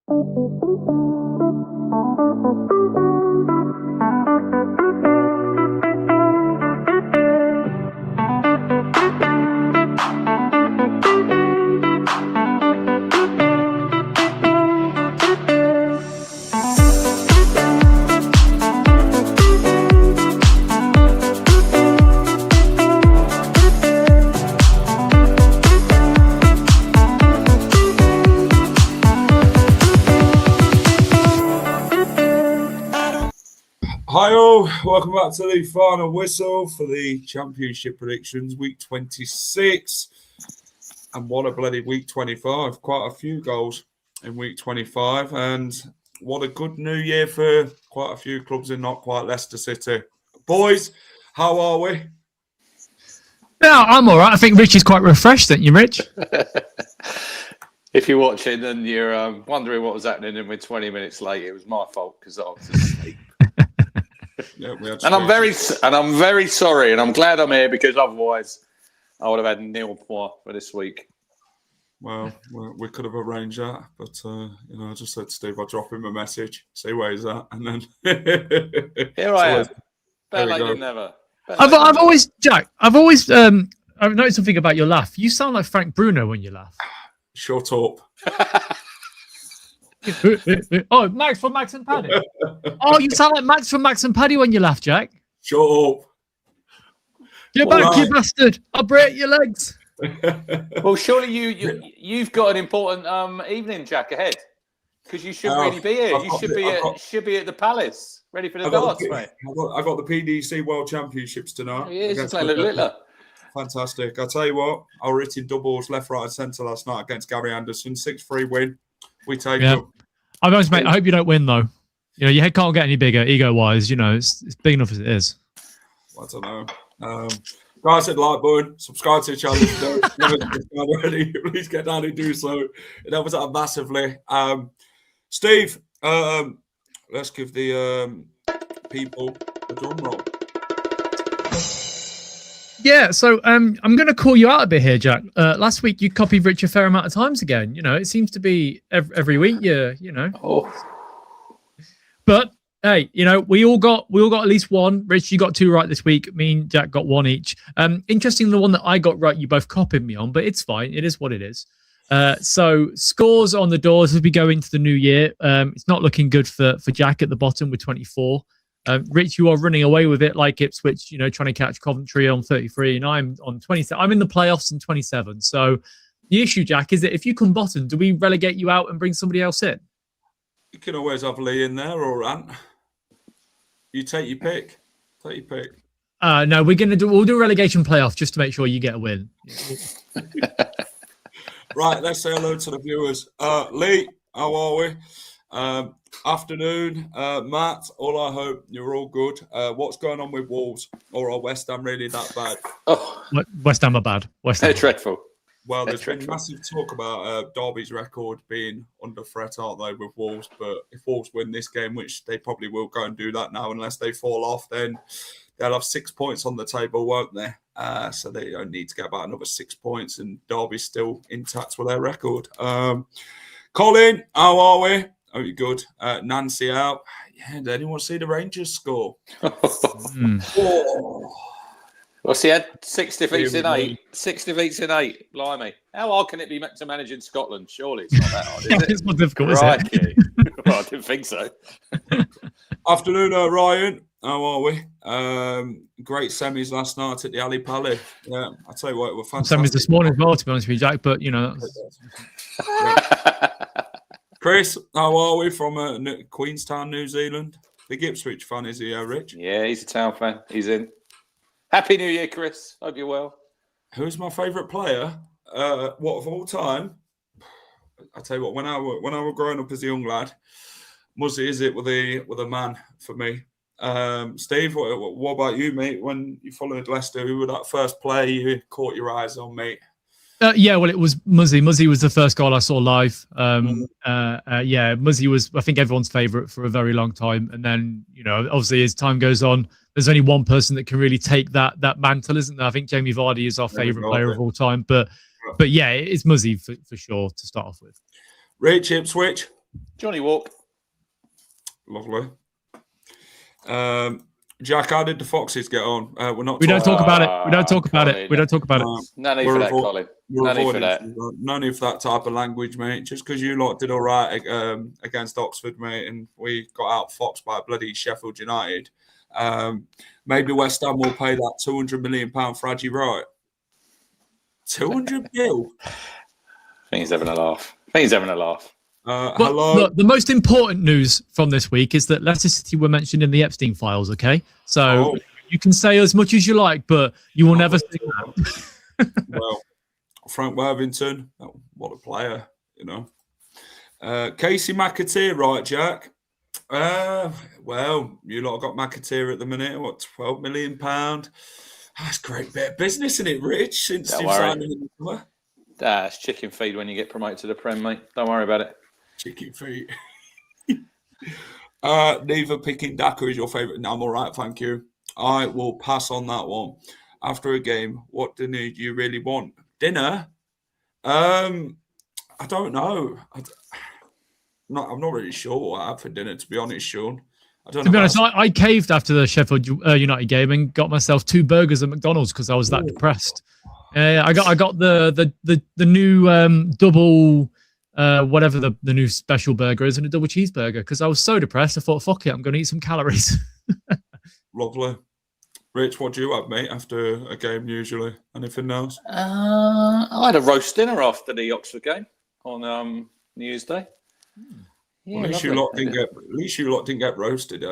Hi all, welcome back to the final whistle for the Championship predictions, week 26. And what a bloody week 25. Quite a few goals in week 25. And what a good new year for quite a few clubs in not quite Leicester City. Boys, how are we? Yeah, I'm all right. I think Rich is quite refreshed, don't you, Rich? If you're watching and you're wondering what was happening and we're 20 minutes late, it was my fault because I was asleep. Yeah, and I'm very sorry, and I'm glad I'm here because otherwise I would have had nil point for this week. Well, we could have arranged that, but I just said to Steve, I'll drop him a message, see where he's at, and then here I am. Better late than never. I've always I've noticed something about your laugh. You sound like Frank Bruno when you laugh. Shut up. Oh, Max from Max and Paddy. Oh, you sound like Max from Max and Paddy when you laugh, Jack. Shut up. Get back, you bastard. I'll break your legs. Well, surely you've got an important evening, Jack, ahead. Because you shouldn't really be here. You should be at the Palace, ready for the darts, mate. I got the PDC World Championships tonight. It's playing Littler. Fantastic. I tell you what, I were hitting doubles left, right, and centre last night against Gary Anderson. 6-3 win. We take them. I'm honest, mate. I hope you don't win, though. You know, your head can't get any bigger, ego-wise. You know, it's big enough as it is. I don't know. Guys, hit the like button. Subscribe to the channel. If you haven't subscribed already, please get down and do so. It helps out massively. Steve, let's give the people a drum roll. Yeah, so I'm going to call you out a bit here, Jack. Last week you copied Rich a fair amount of times again. You know, it seems to be every week. You know. Oh. But hey, you know, we all got at least one. Rich, you got two right this week. Me and Jack got one each. Interesting, the one that I got right, you both copied me on, but it's fine. It is what it is. So scores on the doors as we go into the new year. It's not looking good for Jack at the bottom with 24. Rich, you are running away with it like Ipswich, you know, trying to catch Coventry on 33, and I'm on 27. I'm in the playoffs in 27. So the issue, Jack, is that if you come bottom, do we relegate you out and bring somebody else in? You can always have Lee in there or Ant. You take your pick. No, we'll do a relegation playoff just to make sure you get a win. Right, let's say hello to the viewers. Lee, how are we? Afternoon, Matt. All I hope you're all good. What's going on with Wolves? Or are West Ham really that bad? Oh, West Ham are bad. They're dreadful. Well, there's been massive talk about Derby's record being under threat, aren't they, with Wolves? But if Wolves win this game, which they probably will go and do that now, unless they fall off, then they'll have 6 points on the table, won't they? So they only need to get about another 6 points, and Derby's still intact with their record. Colin, how are we? Oh, you good? Nancy out. Yeah, did anyone see the Rangers score? Oh. Well, he had 6 defeats in 8. 6 defeats in 8. Blimey. How hard can it be to manage in Scotland? Surely it's not that hard, is it? It's not difficult, is it? Well, I didn't think so. Afternoon, Ryan. How are we? Great semis last night at the Ali Pally. Yeah, I tell you what, it was fantastic. Semis this morning as well, to be honest with you, Jack. But you know, Chris, how are we from Queenstown, New Zealand? Big Ipswich fan, is he, Rich? Yeah, he's a town fan. He's in. Happy New Year, Chris. Hope you're well. Who's my favourite player? What of all time? I tell you what, when I were growing up as a young lad, Muzzy is it with a man for me. Steve, what about you, mate? When you followed Leicester, who was that first player you caught your eyes on, mate? Yeah, well, it was Muzzy. Muzzy was the first goal I saw live. Yeah, Muzzy was, I think, everyone's favourite for a very long time. And then, you know, obviously as time goes on, there's only one person that can really take that mantle, isn't there? I think Jamie Vardy is our favourite player of all time. But yeah, it's Muzzy for sure to start off with. Rich, Ipswich, Johnny Walk. Lovely. Jack, how did the Foxes get on? We don't talk about it. We don't talk about it. We don't talk about it. No need for that, Colin. No need for that. No need for that type of language, mate. Just because you lot did all right against Oxford, mate, and we got outfoxed by bloody Sheffield United. Maybe West Ham will pay that £200 million for Adji Wright. 200 mil? I think he's having a laugh. Hello. Look, the most important news from this week is that Leicester City were mentioned in the Epstein files, okay? So you can say as much as you like, but you will never say that. Well, Frank Worthington, what a player, you know. Casey McAteer, right, Jack? Well, you lot got McAteer at the minute, what, £12 million? That's a great bit of business, isn't it, Rich? Since you've signed him. It's chicken feed when you get promoted to the Prem, mate. Don't worry about it. Chicken feet. Neither picking Daka is your favourite. No, I'm all right, thank you. I will pass on that one. After a game, what dinner do you really want? Dinner? I don't know. I'm not really sure what I have for dinner, to be honest, Sean. To be honest, I caved after the Sheffield United game and got myself 2 burgers at McDonald's because I was that depressed. I got the new double whatever the new special burger is and a double cheeseburger because I was so depressed. I thought, fuck it, I'm going to eat some calories. Lovely. Rich, what do you have, mate, after a game usually? Anything else? I had a roast dinner after the Oxford game on New Year's Day. Yeah, well, at least you lot didn't get roasted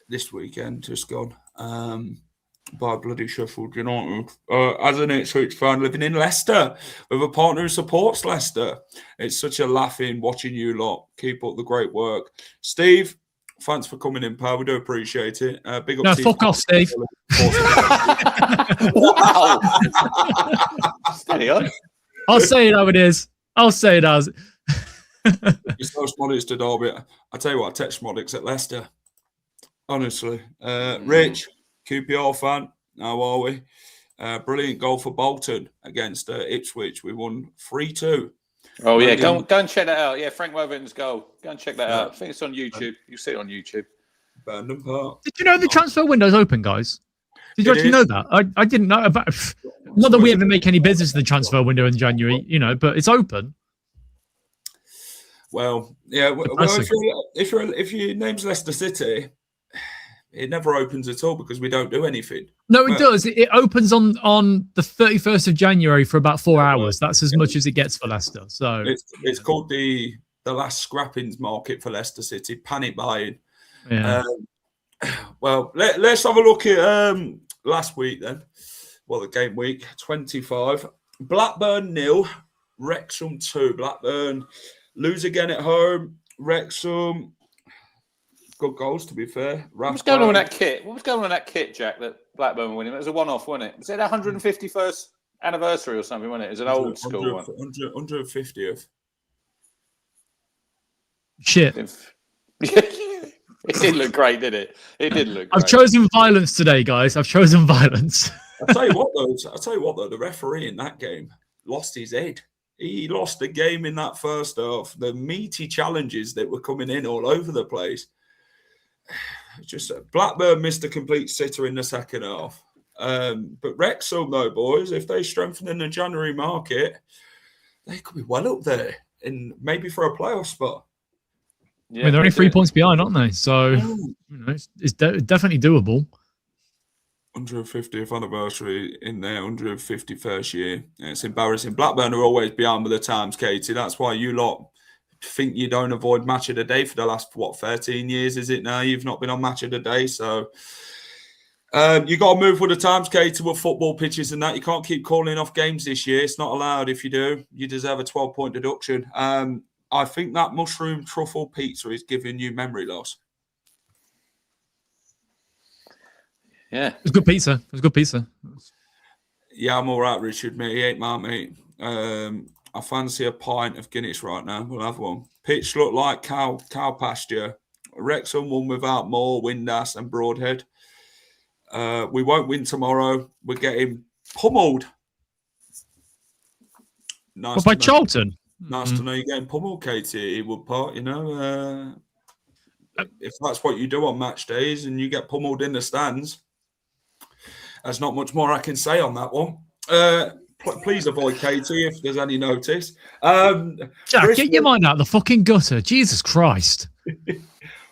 this weekend, just gone. By bloody Sheffield United. As an Ipswich fan living in Leicester with a partner who supports Leicester. It's such a laughing watching you lot. Keep up the great work. Steve, thanks for coming in, pal. We do appreciate it. Big up. No, fuck off, Steve. Wow. Steady on. I'll say it how it is. I'll say it as. It's no Smodics to Derby. I tell you what, I text Smodics at Leicester. Honestly. Rich, QPR fan, how are we? Brilliant goal for Bolton against Ipswich. We won 3-2. Oh, yeah. Go and check that out. Yeah, Frank Worthington's goal. Go and check that out. I think it's on YouTube. You see it on YouTube. Bandon Park. Did you know the transfer window's open, guys? Did you actually know that? I didn't know about. Not that we ever make any business of the transfer window in January, but it's open. Well, yeah. Well, if your name's Leicester City, it never opens at all because we don't do anything. No, it does. It opens on the 31st of January for about 4 hours. That's as much as it gets for Leicester. So it's called the last scrappings market for Leicester City. Panic buying. Yeah. Well, let's have a look at last week then. Well, the game week 25. Blackburn 0, Wrexham 2. Blackburn lose again at home. Wrexham, good goals to be fair. What was going on with that kit? What was going on with that kit, Jack? That Blackburn were winning. It was a one-off, wasn't it? Was it 151st anniversary or something? Wasn't it? It was an old school one. 150th. Shit. It didn't look great, did it? It didn't look great. I've chosen violence today, guys. I've chosen violence. I'll tell you what, though. The referee in that game lost his head. He lost the game in that first half. The meaty challenges that were coming in all over the place. Just Blackburn missed a complete sitter in the second half. But Wrexham, though, boys, if they strengthen in the January market, they could be well up there and maybe for a playoff spot. Yeah, I mean, they're only 3 points behind, aren't they? So it's definitely doable. 150th anniversary in there, 151st year. Yeah, it's embarrassing. Blackburn are always behind with the times, Katie. That's why you lot think you don't avoid match of the day for the last 13 years, is it now? You've not been on match of the day, so you got to move with the times, Katie, with football pitches and that. You can't keep calling off games this year. It's not allowed. If you do, you deserve a 12-point deduction. I think that mushroom truffle pizza is giving you memory loss. Yeah. It was good pizza. Yeah, I'm all right, Richard, mate. He ain't my mate. I fancy a pint of Guinness right now. We'll have one. Pitch looked like cow pasture. Wrexham won without Moore, Windass and Broadhead. We won't win tomorrow. We're getting pummeled. Nice. What, by Charlton? Nice to know you're getting pummeled, Katie. It would part, if that's what you do on match days and you get pummeled in the stands, there's not much more I can say on that one. Please avoid Katie if there's any notice. Jack, Bristol, get your mind out of the fucking gutter. Jesus Christ.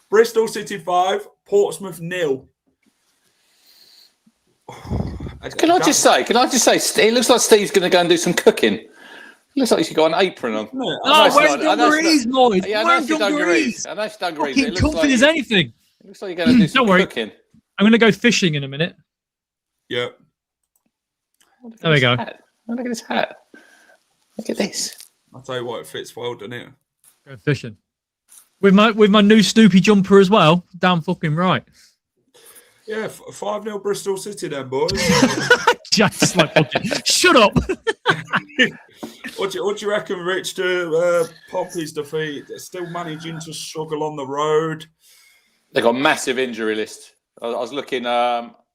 Bristol City 5, Portsmouth 0. Can I just say, it looks like Steve's going to go and do some cooking. It looks like he's got an apron on. Wearing dungarees, Lloyd. Yeah, I know it's dungarees. I know it's dungarees. Fucking comfy as anything. It looks like you're going to do some cooking. I'm going to go fishing in a minute. Yeah. There we go. Look at this hat. Look at this. I'll tell you what, it fits well, doesn't it? Go fishing. With my new Snoopy jumper as well. Damn fucking right. Yeah, 5-0 Bristol City then, boys. Jack's like, fucking, shut up. What do you reckon, Rich, to Pompey's defeat? They're still managing to struggle on the road. They've got a massive injury list. I was looking,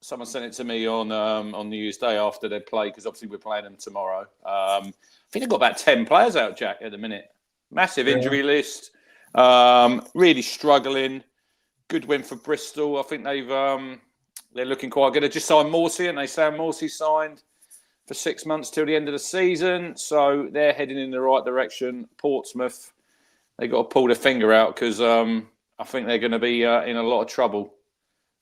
someone sent it to me on New Year's Day after they play, because obviously we're playing them tomorrow. I think they've got about 10 players out, Jack, at the minute. Massive injury list. Really struggling. Good win for Bristol. I think they're looking quite good. They just signed Morsey, and they say Morsey signed for 6 months till the end of the season. So they're heading in the right direction. Portsmouth, they got to pull their finger out, because I think they're going to be in a lot of trouble.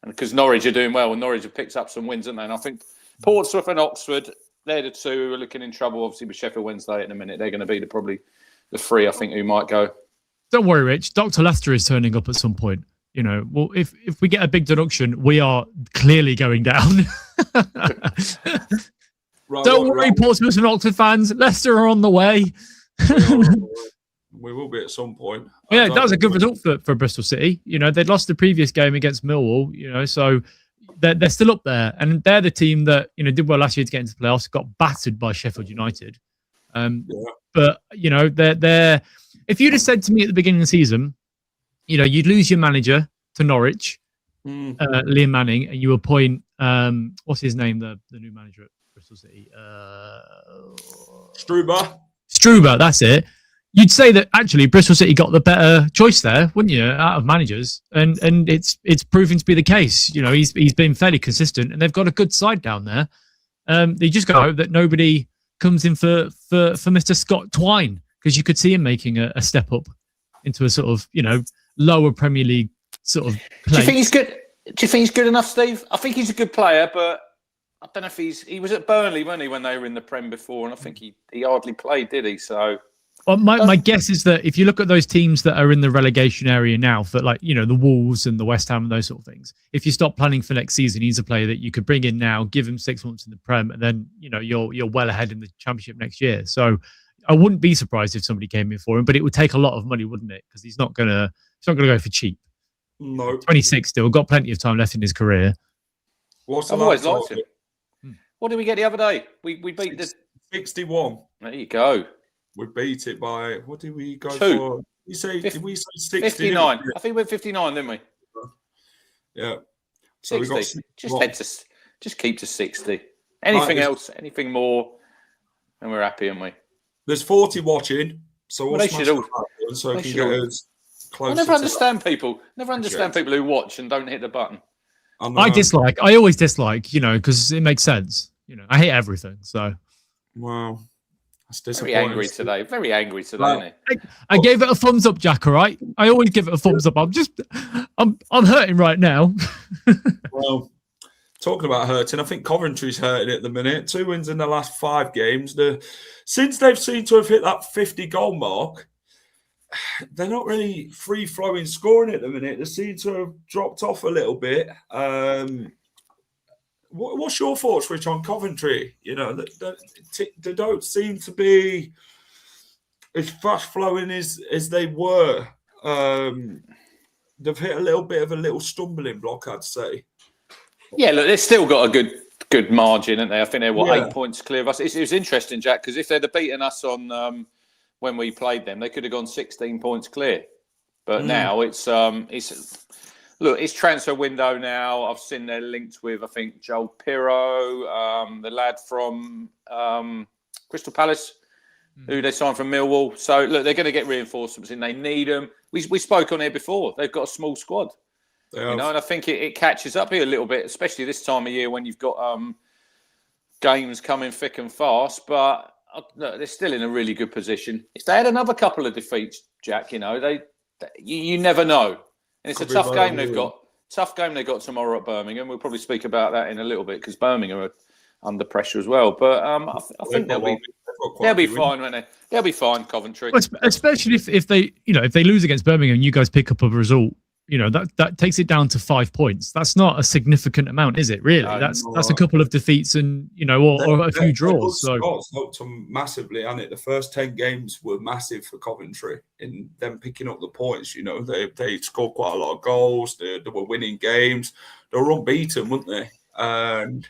And because Norwich are doing well, and Norwich have picked up some wins, haven't they? And I think Portsmouth and Oxford, they're the two who are looking in trouble. Obviously, with Sheffield Wednesday at the minute, they're going to be probably the three, I think, who might go. Don't worry, Rich. Dr. Leicester is turning up at some point. Well, if we get a big deduction, we are clearly going down. Don't worry, Portsmouth and Oxford fans. Leicester are on the way. We will be at some point. Yeah, that was a good result for Bristol City. They'd lost the previous game against Millwall, so they're still up there. And they're the team that, did well last year to get into the playoffs, got battered by Sheffield United. But, they're if you'd have said to me at the beginning of the season, you'd lose your manager to Norwich, Liam Manning, and you appoint, what's his name, the new manager at Bristol City? Struber, that's it. You'd say that actually Bristol City got the better choice there, wouldn't you, out of managers? And it's proving to be the case. He's been fairly consistent, and they've got a good side down there. They just got to hope that nobody comes in for Mr. Scott Twine, because you could see him making a step up into a sort of, lower Premier League sort of play. Do you think he's good? Do you think he's good enough, Steve? I think he's a good player, but I don't know if he was at Burnley, wasn't he, when they were in the Prem before, and I think he hardly played, did he? So, well, my guess is that if you look at those teams that are in the relegation area now, for like the Wolves and the West Ham and those sort of things, if you stop planning for next season, he's a player that you could bring in now, give him 6 months in the Prem, and then you're well ahead in the Championship next year. So I wouldn't be surprised if somebody came in for him, but it would take a lot of money, wouldn't it? Because he's not gonna go for cheap. No, 26 still, got plenty of time left in his career. I've always liked him. What did we get the other day? We beat the 61. There you go. We beat it by, what did we go 2. for? Did we say 60? 59. I think we went 59, didn't we? Yeah. So 60. Just keep to 60. Anything else, anything more, and we're happy, aren't we? There's 40 watching, so they should all. So can get us closer. I never understand people. People who watch and don't hit the button. I always dislike, because it makes sense. I hate everything. So, wow, that's disappointing. Very angry today, isn't he? I gave it a thumbs up, Jack. All right, I always give it a thumbs up. I'm hurting right now. Well, talking about hurting, I think Coventry's hurting at the minute. 2 wins in the last 5 games. Since they've seemed to have hit that 50-goal mark, they're not really free-flowing scoring at the minute. They seem to have dropped off a little bit. What's your thoughts, Rich, on Coventry? They don't seem to be as fast-flowing as they were. They've hit a little bit of a stumbling block, I'd say. Yeah, look, they've still got a good margin, haven't they? I think they're 8 points clear of us. It was interesting, Jack, because if they'd have beaten us on when we played them, they could have gone 16 points clear. But now it's transfer window now. I've seen they're linked with, I think, Joel Pirro, the lad from Crystal Palace, who they signed from Millwall. So, look, they're going to get reinforcements in. They need them. We spoke on here before. They've got a small squad. And I think it catches up here a little bit, especially this time of year when you've got games coming thick and fast. But look, they're still in a really good position. If they had another couple of defeats, Jack, you never know. And it's a tough game they've got. Tough game they got tomorrow at Birmingham. We'll probably speak about that in a little bit because Birmingham are under pressure as well. But I think they'll be fine, won't they? They'll be fine, Coventry. Especially if they lose against Birmingham and you guys pick up a result, that takes it down to 5 points. That's not a significant amount, is it? Really, that's a couple of defeats and or a few draws. So Scott's helped them massively, and the first 10 games were massive for Coventry in them picking up the points. They scored quite a lot of goals. They were winning games. They were unbeaten, weren't they? And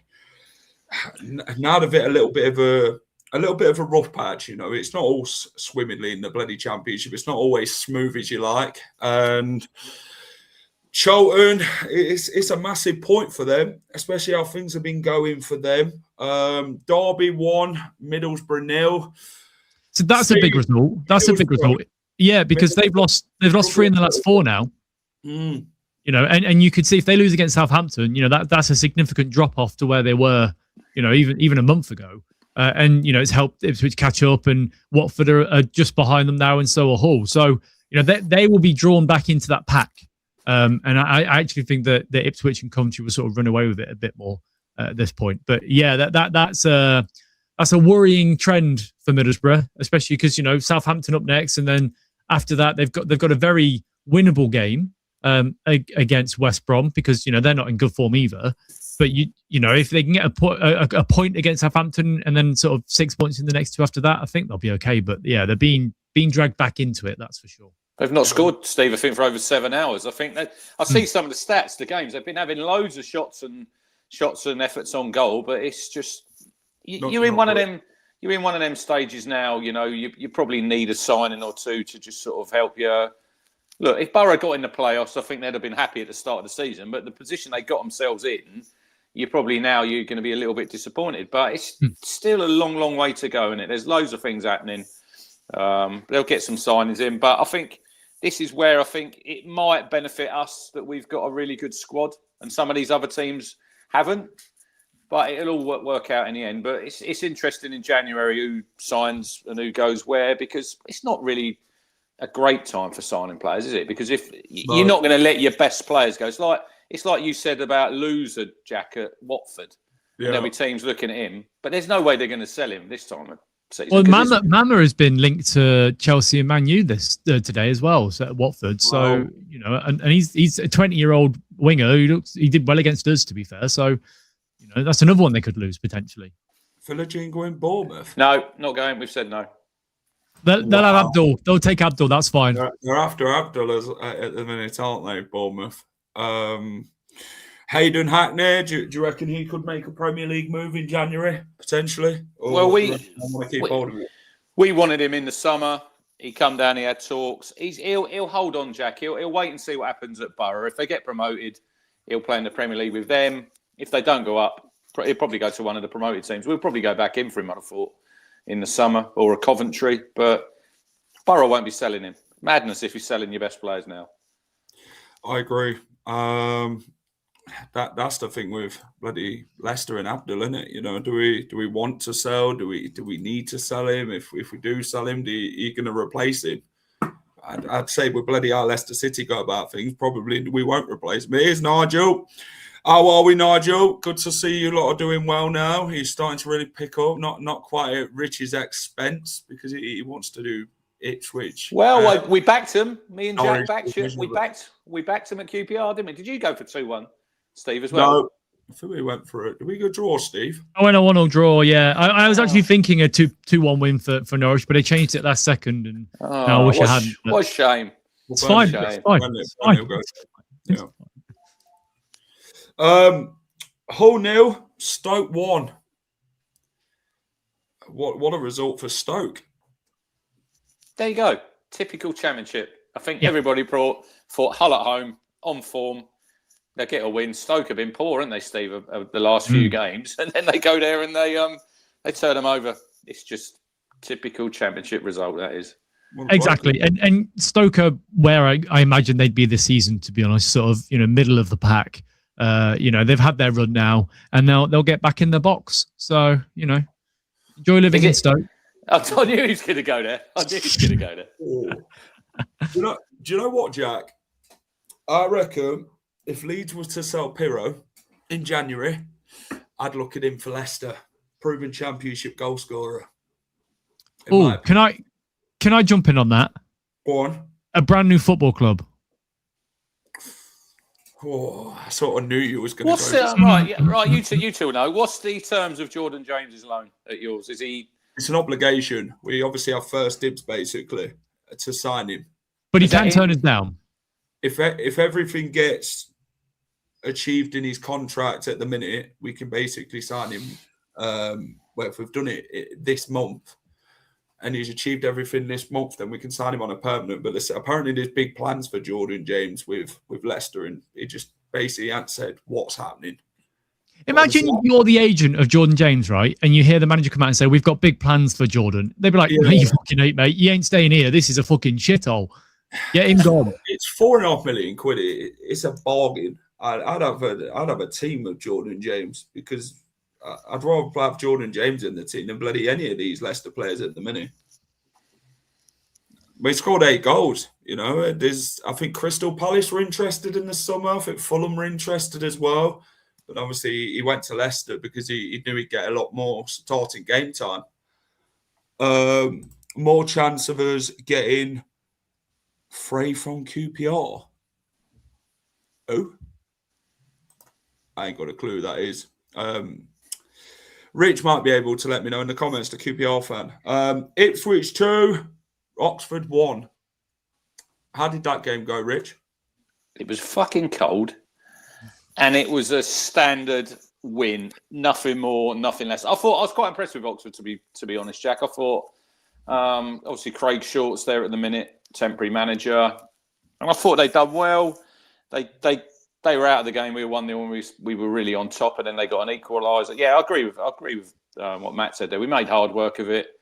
now they've hit a little bit of a rough patch. It's not all swimmingly in the bloody Championship. It's not always smooth as you like, and Charlton, it's a massive point for them, especially how things have been going for them. Derby 1, Middlesbrough 0. So that's a big result. That's a big result. Yeah, because they've lost 3 in the last 4 now. And you could see if they lose against Southampton, that's a significant drop off to where they were, even a month ago. And it's helped Ipswich catch up, and Watford are just behind them now, and so are Hull. So they will be drawn back into that pack. And I actually think that Ipswich and Coventry will sort of run away with it a bit more at this point. But yeah, that's a worrying trend for Middlesbrough, especially because Southampton up next, and then after that they've got a very winnable game against West Brom because they're not in good form either. But if they can get a point against Southampton and then sort of 6 points in the next 2 after that, I think they'll be okay. But yeah, they're being dragged back into it. That's for sure. They've not scored, Steve, I think, for over 7 hours. I think I see some of the stats, the games. They've been having loads of shots and efforts on goal, but it's just you're in one of them. You're in one of them stages now. You probably need a signing or two to just sort of help you. Look, if Borough got in the playoffs, I think they'd have been happy at the start of the season. But the position they got themselves in, you're going to be a little bit disappointed. But it's still a long, long way to go, isn't it? There's loads of things happening. They'll get some signings in, but I think this is where I think it might benefit us that we've got a really good squad and some of these other teams haven't. But it'll all work out in the end. But it's interesting in January who signs and who goes where, because it's not really a great time for signing players, is it? Because if you're not going to let your best players go, it's like you said about loser Jack at Watford. Yeah. There'll be teams looking at him, but there's no way they're going to sell him this time. Well, Mama has been linked to Chelsea and Man U today as well, so at Watford. So and he's a 20-year-old winger he did well against us, to be fair. So that's another one they could lose potentially. Philogene going Bournemouth? No, not going. We've said no. They'll have Abdul. They'll take Abdul. That's fine. They're after Abdul at the minute, aren't they? Bournemouth. Hayden Hackney, do you reckon he could make a Premier League move in January, potentially? Or we wanted him in the summer. He come down, he had talks. He'll hold on, Jack. He'll wait and see what happens at Borough. If they get promoted, he'll play in the Premier League with them. If they don't go up, he'll probably go to one of the promoted teams. We'll probably go back in for him, I'd have thought, in the summer, or a Coventry. But Borough won't be selling him. Madness if you're selling your best players now. I agree. That's the thing with bloody Leicester and Abdul, isn't it? Do we want to sell? Do we need to sell him? If we do sell him, are you going to replace him? I'd say with bloody how Leicester City go about things, probably we won't replace him. Here's Nigel. How are we, Nigel? Good to see you lot are doing well now. He's starting to really pick up, not quite at Rich's expense because he wants to do Ipswich. Well, we backed him. Me and Jack backed him. We backed him at QPR, didn't we? Did you go for 2-1? Steve as well? No, I think we went for it. Did we go draw, Steve? I went a 1-1 draw, yeah. I was actually thinking a 2-1 win for Norwich, but they changed it last second. And I wish I hadn't. What a shame. It's fine. It's fine. Hull 0, Stoke 1. What a result for Stoke. There you go. Typical Championship. I think everybody thought Hull at home, on form. They get a win. Stoke have been poor, haven't they, Steve, of the last few games? And then they go there and they turn them over. It's just Typical Championship result, that is. Well, Exactly. And Stoke are where I imagine they'd be this season, to be honest, sort of, middle of the pack. They've had their run now, and they'll get back in the box. So, enjoy living in Stoke. I knew he was going to go there. Oh. Do you know what, Jack? I reckon if Leeds was to sell Pirro in January, I'd look at him for Leicester, proven Championship goal scorer. Oh, can I jump in on that? Go on. A brand new football club. Oh, I sort of knew you was going to go. Right. You two know. What's the terms of Jordan James's loan at yours? Is he? It's an obligation. We obviously have first dibs, basically, to sign him. But he can turn us down. If everything gets achieved in his contract at the minute, we can basically sign him. Well, if we've done it this month, and he's achieved everything this month, then we can sign him on a permanent. But apparently there's big plans for Jordan James with Leicester, and he just basically hasn't said what's happening. Imagine you're the agent of Jordan James, right? And you hear the manager come out and say, "We've got big plans for Jordan." They'd be like, "No, you fucking ain't, mate. You ain't staying here. This is a fucking shithole. Get him gone." It's £4.5 million quid. It's a bargain. I'd have a team of Jordan James, because I'd rather have Jordan James in the team than bloody any of these Leicester players at the minute. We scored 8 goals. I think Crystal Palace were interested in the summer. I think Fulham were interested as well. But obviously he went to Leicester because he knew he'd get a lot more starting game time. More chance of us getting Frey from QPR. Oh? I ain't got a clue who that is. Rich might be able to let me know in the comments, the QPR fan. Ipswich 2, Oxford 1. How did that game go, Rich? It was fucking cold, and it was a standard win. Nothing more, nothing less. I was quite impressed with Oxford, to be honest, Jack. I thought, obviously, Craig Short's there at the minute, temporary manager, and I thought they'd done well. They were out of the game. We were 1-0 when we were really on top, and then they got an equaliser. Yeah, I agree with what Matt said there. We made hard work of it.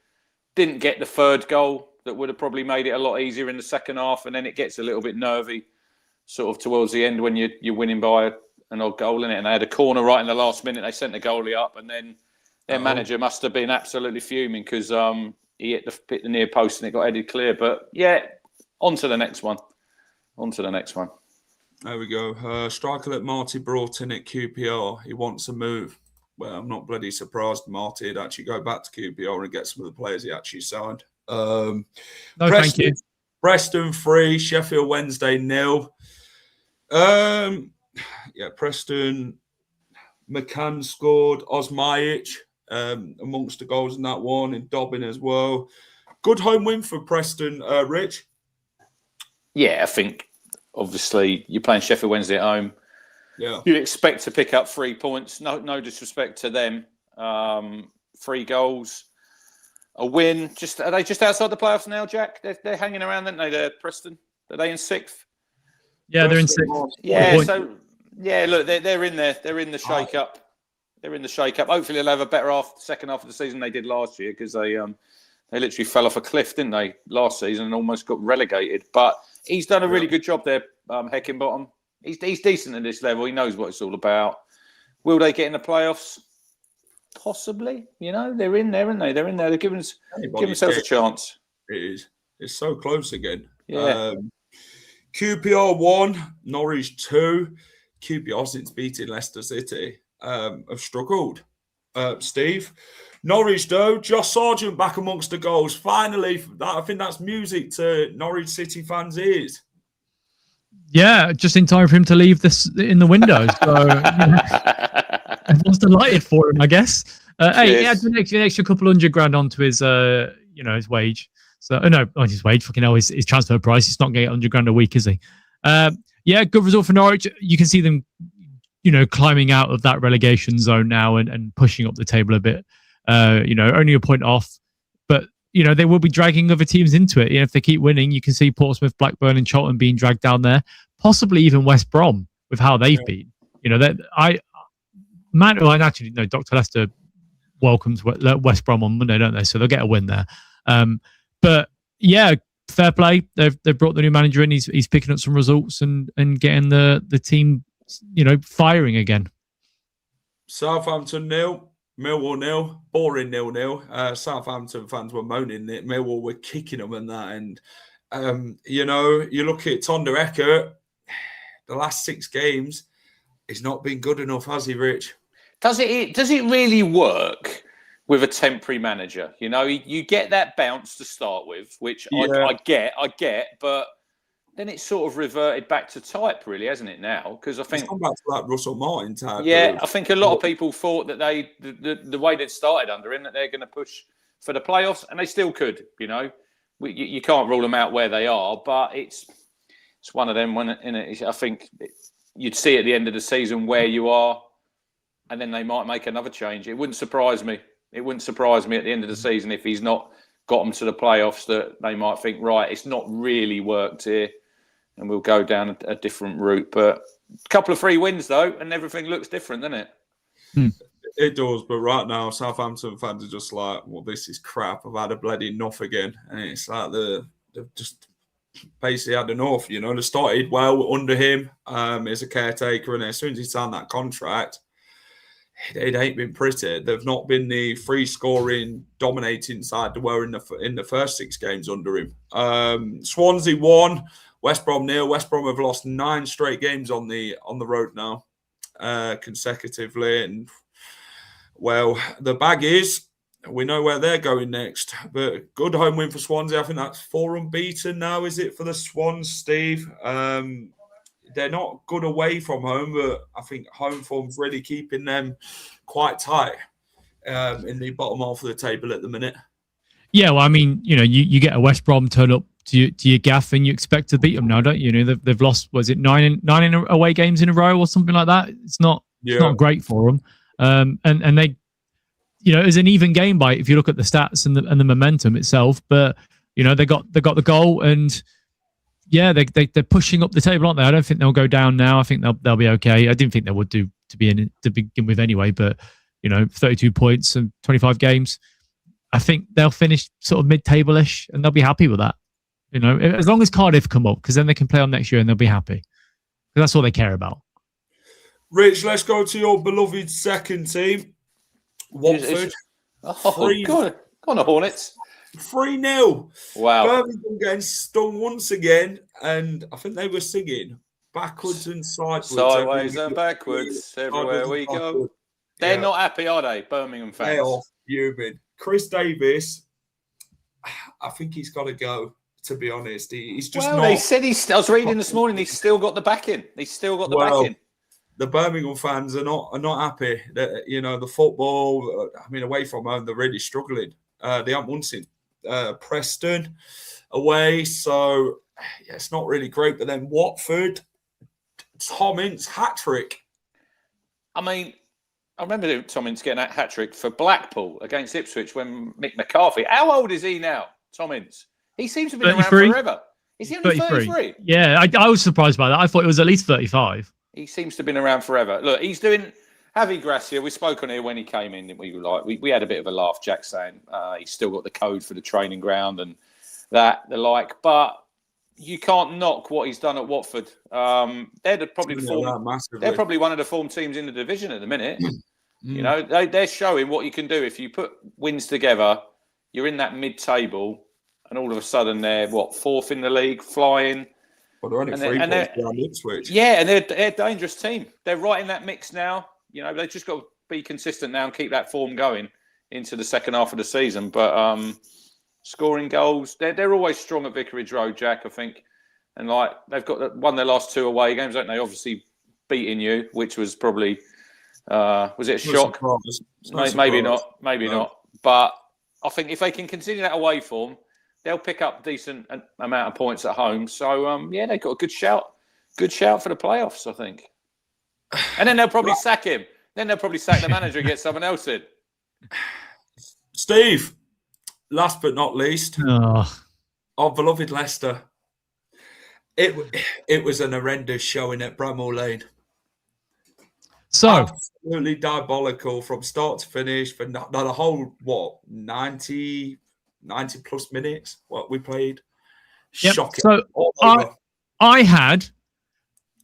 Didn't get the third goal that would have probably made it a lot easier in the second half, and then it gets a little bit nervy sort of towards the end when you're winning by an odd goal in it. And they had a corner right in the last minute. They sent the goalie up, and then their manager must have been absolutely fuming because he hit the near post and it got headed clear. But yeah, on to the next one. There we go. Striker that Marty brought in at QPR. He wants a move. Well, I'm not bloody surprised Marty would actually go back to QPR and get some of the players he actually signed. No, Preston, thank you. Preston 3, Sheffield Wednesday 0. Preston, McCann scored, Osmajic amongst the goals in that one, and Dobbin as well. Good home win for Preston, Rich. Yeah, I think obviously you're playing Sheffield Wednesday at home. Yeah, you'd expect to pick up 3 points. No disrespect to them. 3 goals, a win. Are they just outside the playoffs now, Jack? They're hanging around, aren't they? They're Preston. Are they in 6th? Yeah, they're in 6th. Yeah, look, they're in there. They're in the shake-up. Hopefully they'll have a better second half of the season they did last year, because they literally fell off a cliff, didn't they, last season, and almost got relegated. But he's done a really good job there, Heckingbottom. He's decent at this level. He knows what it's all about. Will they get in the playoffs? Possibly. They're in there, aren't they? They're in there. They're giving themselves a chance. It is. It's so close again. Yeah. QPR 1, Norwich 2. QPR, since beating Leicester City, have struggled. Steve, Norwich though, Josh Sargent back amongst the goals. Finally, I think that's music to Norwich City fans' ears. Yeah, just in time for him to leave this in the window. So everyone's delighted for him, I guess. Hey, he had an extra couple $100,000 onto his, his wage. So, not his wage. Fucking hell, his transfer price. He's not getting $100,000 a week, is he? Good result for Norwich. You can see them, climbing out of that relegation zone now and pushing up the table a bit. Only a point off, but they will be dragging other teams into it. If they keep winning, you can see Portsmouth, Blackburn, and Charlton being dragged down there. Possibly even West Brom with how they've been. Dr. Leicester welcomes West Brom on Monday, don't they? So they'll get a win there. But yeah, fair play. They've brought the new manager in. He's picking up some results and getting the team, firing again. Southampton 0, Millwall 0, boring 0-0. Southampton fans were moaning that Millwall were kicking them and that. And, you look at Tonda Eckert, the last 6 games, he's not been good enough, has he, Rich? Does it really work with a temporary manager? You get that bounce to start with, which I get, but then it's sort of reverted back to type, really, hasn't it, now? Because I think... It's gone back to that Russell Martin type. Yeah, I think a lot of people thought that the way they'd started under him, that they're going to push for the playoffs, and they still could, You can't rule them out where they are, but it's one of them. I think you'd see at the end of the season where you are, and then they might make another change. It wouldn't surprise me. It wouldn't surprise me at the end of the season if he's not got them to the playoffs, that they might think, right, it's not really worked here, and we'll go down a different route. But a couple of free wins, though, and everything looks different, doesn't it? It does, but right now, Southampton fans are just like, well, this is crap. I've had a bloody enough again. And it's like they've just basically had enough. They started well under him as a caretaker, and as soon as he signed that contract, it ain't been pretty. They've not been the free-scoring, dominating side they were in the first 6 games under him. Swansea 1, West Brom 0. West Brom have lost 9 straight games on the road now, consecutively. And, well, the bag is, we know where they're going next. But good home win for Swansea. I think that's 4 unbeaten now, is it, for the Swans, Steve? They're not good away from home, but I think home form's really keeping them quite tight in the bottom half of the table at the minute. Yeah, well, I mean, you get a West Brom turn up to your gaff and you expect to beat them now, don't you? They've lost, was it 9 away games in a row or something like that? It's not great for them. And they, it's an even game by if you look at the stats and the momentum itself. But they got the goal, and yeah, they're pushing up the table, aren't they? I don't think they'll go down now. I think they'll be okay. I didn't think they would do to begin with anyway. But 32 points and 25 games. I think they'll finish sort of mid-table-ish, and they'll be happy with that. As long as Cardiff come up, because then they can play on next year and they'll be happy. That's all they care about. Rich, let's go to your beloved second team, Watford. Go on, the Hornets. 3-0. Wow. Birmingham getting stung once again, and I think they were singing backwards and sideways. Sideways and backwards, everywhere we go. They're not happy, are they, Birmingham fans? They are fuming. Chris Davis, I think he's got to go, to be honest. He's just not... They said I was reading this morning, he's still got the backing. He's still got the backing. The Birmingham fans are not happy. The football, away from home, they're really struggling. They haven't won since Preston away, so yeah, it's not really great. But then Watford, Tom Ince hat-trick. I remember Tom Ince getting that hat-trick for Blackpool against Ipswich when Mick McCarthy... How old is he now, Tom Ince? He seems to have been 33? Around forever. Is he only 33? Yeah, I was surprised by that. I thought it was at least 35. He seems to have been around forever. Look, he's doing... Javi Gracia, we spoke on here when he came in. We had a bit of a laugh, Jack, saying he's still got the code for the training ground and the like. But you can't knock what he's done at Watford. They're probably one of the form teams in the division at the minute. They're showing what you can do if you put wins together. You're in that mid-table, and all of a sudden they're 4th in the league, flying. Well, they're only 3 points behind Ipswich. Yeah, and they're a dangerous team. They're right in that mix now. They've just got to be consistent now and keep that form going into the second half of the season. But scoring goals, they're always strong at Vicarage Road, Jack, I think. And they've won their last 2 away games, don't they? Obviously beating you, which was probably was it a shock? Maybe not. But I think if they can continue that away form, they'll pick up decent amount of points at home. So they've got a good shout for the playoffs, I think. And then they'll probably sack him. Then they'll probably sack the manager and get someone else in. Steve, last but not least, our beloved Leicester. It was an horrendous showing at Bramall Lane. So absolutely diabolical from start to finish for the whole 90 plus minutes what we played. Yep. Shocking. So I had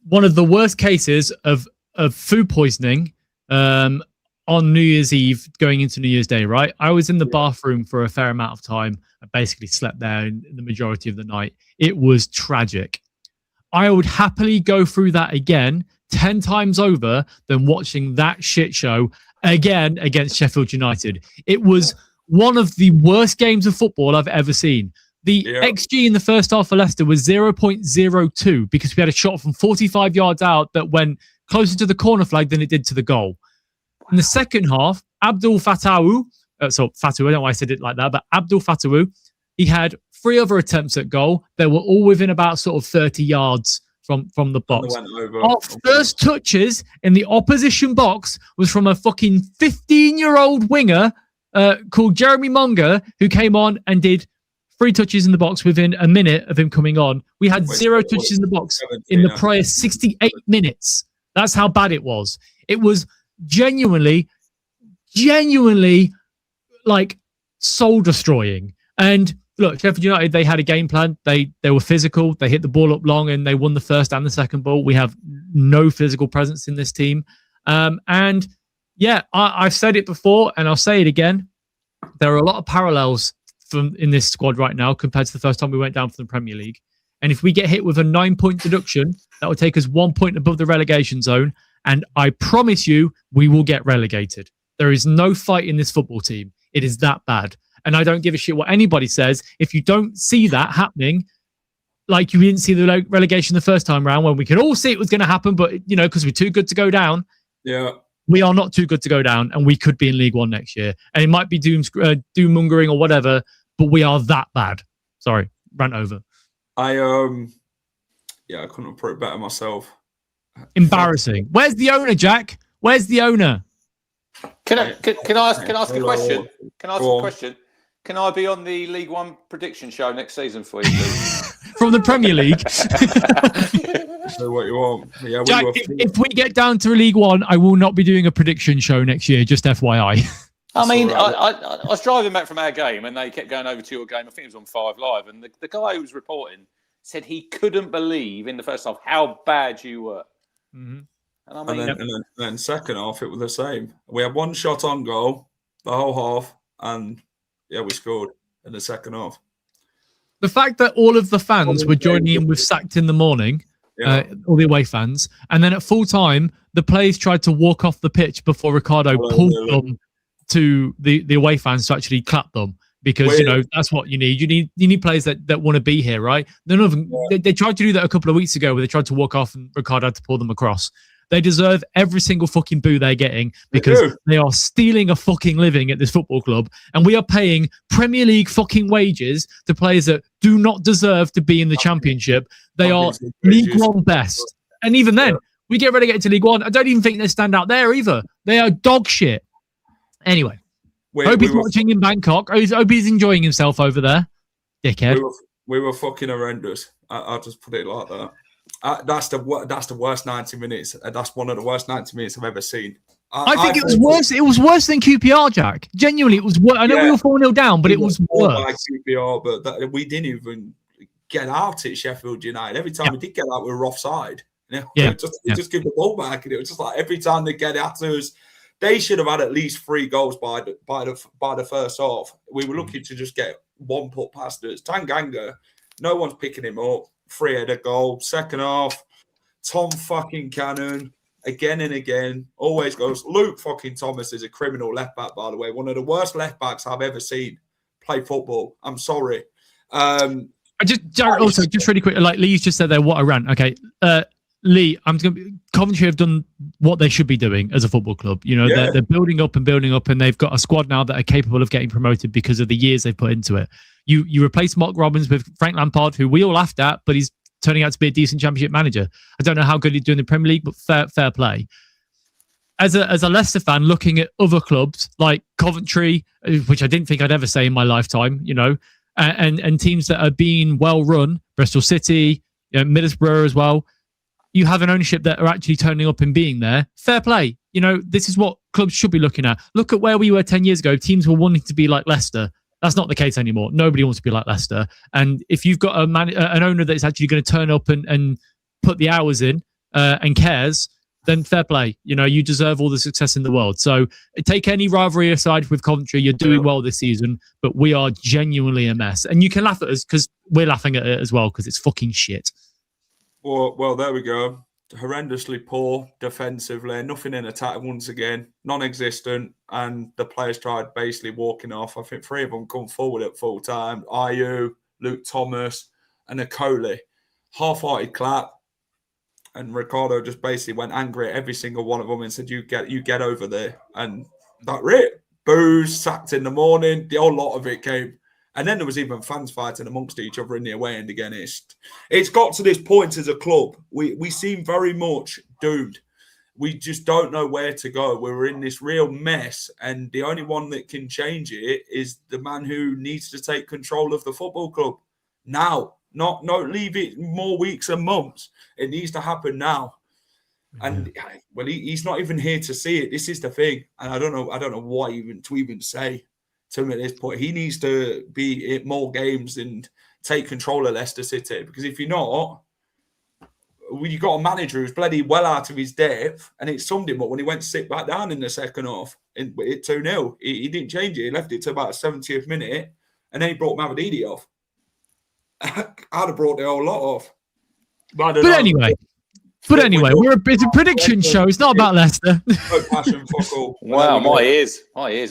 one of the worst cases of food poisoning on New Year's Eve going into New Year's Day, right? I was in the bathroom for a fair amount of time. I basically slept there in the majority of the night. It was tragic. I would happily go through that again 10 times over than watching that shit show again against Sheffield United. It was one of the worst games of football I've ever seen. The XG in the first half for Leicester was 0.02 because we had a shot from 45 yards out that went closer to the corner flag than it did to the goal. In the second half, Abdul Fatawu, I don't know why I said it like that, but Abdul Fatawu, he had 3 other attempts at goal. They were all within about sort of 30 yards from the box. Our first touches in the opposition box was from a fucking 15-year-old winger called Jeremy Monga, who came on and did 3 touches in the box within a minute of him coming on. We had 0 touches in the box in the prior 68 minutes. That's how bad it was. It was genuinely like soul destroying. And look, Sheffield United, they had a game plan. They were physical. They hit the ball up long and they won the first and the second ball. We have no physical presence in this team. And yeah, I've said it before and I'll say it again. There are a lot of parallels in this squad right now compared to the first time we went down for the Premier League. And if we get hit with a 9-point deduction, that will take us 1 point above the relegation zone. And I promise you, we will get relegated. There is no fight in this football team. It is that bad. And I don't give a shit what anybody says. If you don't see that happening, like you didn't see the relegation the first time around when we could all see it was going to happen, but, you know, because we're too good to go down. Yeah. We are not too good to go down, and we could be in League One next year. And it might be doom-mongering or whatever, but we are that bad. Sorry, rant over. I couldn't put it better myself. Embarrassing. Where's the owner, Jack? Where's the owner? Can I ask a question? Can I ask a question? Can I be on the League One prediction show next season for you, please? From the Premier League. Do what you want. Yeah, Jack, if we get down to League One, I will not be doing a prediction show next year, just FYI. I mean, I was driving back from our game and they kept going over to your game. I think it was on 5 Live. And the guy who was reporting said he couldn't believe in the first half how bad you were. Mm-hmm. And, I mean, and then second half, it was the same. We had 1 shot on goal the whole half. And, we scored in the second half. The fact that all of the fans were joining in with Sacked in the morning, all the away fans, and then at full time, the players tried to walk off the pitch before Ricardo pulled them to the away fans to actually clap them. Because, that's what you need. You need players that want to be here, right? None of them. They tried to do that a couple of weeks ago where they tried to walk off and Ricardo had to pull them across. They deserve every single fucking boo they're getting because they are stealing a fucking living at this football club. And we are paying Premier League fucking wages to players that do not deserve to be in the Championship. They are League One best. And even then, we get relegated to League One. I don't even think they stand out there either. They are dog shit. Anyway. Hope he's watching in Bangkok. Hope he's enjoying himself over there. Dickhead. We were fucking horrendous. I'll just put it like that. That's the worst 90 minutes. That's one of the worst 90 minutes I've ever seen. I think it was worse. It was worse than QPR, Jack. Genuinely, it was worse. I know we were 4-0 down, but it was worse. Like QPR, but we didn't even get out at Sheffield United. Every time we did get out, we were offside. Just give the ball back, and it was just like every time they get out to us. They should have had at least 3 goals by the first half. We were looking to just get 1 put past us. Tanganga, no one's picking him up. 3-header goal. Second half, Tom fucking Cannon, again and again, always goes. Luke fucking Thomas is a criminal left back, by the way. One of the worst left backs I've ever seen play football. I'm sorry. Just really quick, like Lee's just said there, what a rant. Okay. Lee, Coventry have done what they should be doing as a football club. They're building up, and they've got a squad now that are capable of getting promoted because of the years they've put into it. You replace Mark Robbins with Frank Lampard, who we all laughed at, but he's turning out to be a decent Championship manager. I don't know how good he's doing in the Premier League, but fair play. As a Leicester fan, looking at other clubs like Coventry, which I didn't think I'd ever say in my lifetime, and teams that are being well run, Bristol City, Middlesbrough as well. you have an ownership that are actually turning up and being there. Fair play. This is what clubs should be looking at. Look at where we were 10 years ago. Teams were wanting to be like Leicester. That's not the case anymore. Nobody wants to be like Leicester. And if you've got an owner that's actually going to turn up and put the hours in and cares, then fair play. You deserve all the success in the world. So take any rivalry aside with Coventry. You're doing well this season, but we are genuinely a mess. And you can laugh at us because we're laughing at it as well because it's fucking shit. Well, there we go. Horrendously poor defensively, nothing in attack once again, non-existent, and the players tried basically walking off. I think 3 of them come forward at full time. Ayew, Luke Thomas, and Akoli. Half-hearted clap, and Ricardo just basically went angry at every single one of them and said, "You get over there," and that's it. Boos, sacked in the morning. The whole lot of it came. And then there was even fans fighting amongst each other in the away end again. It's got to this point as a club. We seem very much doomed. We just don't know where to go. We're in this real mess. And the only one that can change it is the man who needs to take control of the football club now. Not leave it more weeks and months. It needs to happen now. And well, he's not even here to see it. This is the thing. And I don't know what to even say to him at this point. He needs to be at more games and take control of Leicester City, because if you're not, you got a manager who's bloody well out of his depth, and it summed him up when he went to sit back down in the second half at 2-0. He didn't change it. He left it to about the 70th minute, and then he brought Mavididi off. I'd have brought the whole lot off. But anyway, it's a prediction show. It's not about Leicester. No passion, fuck all. Wow, my ears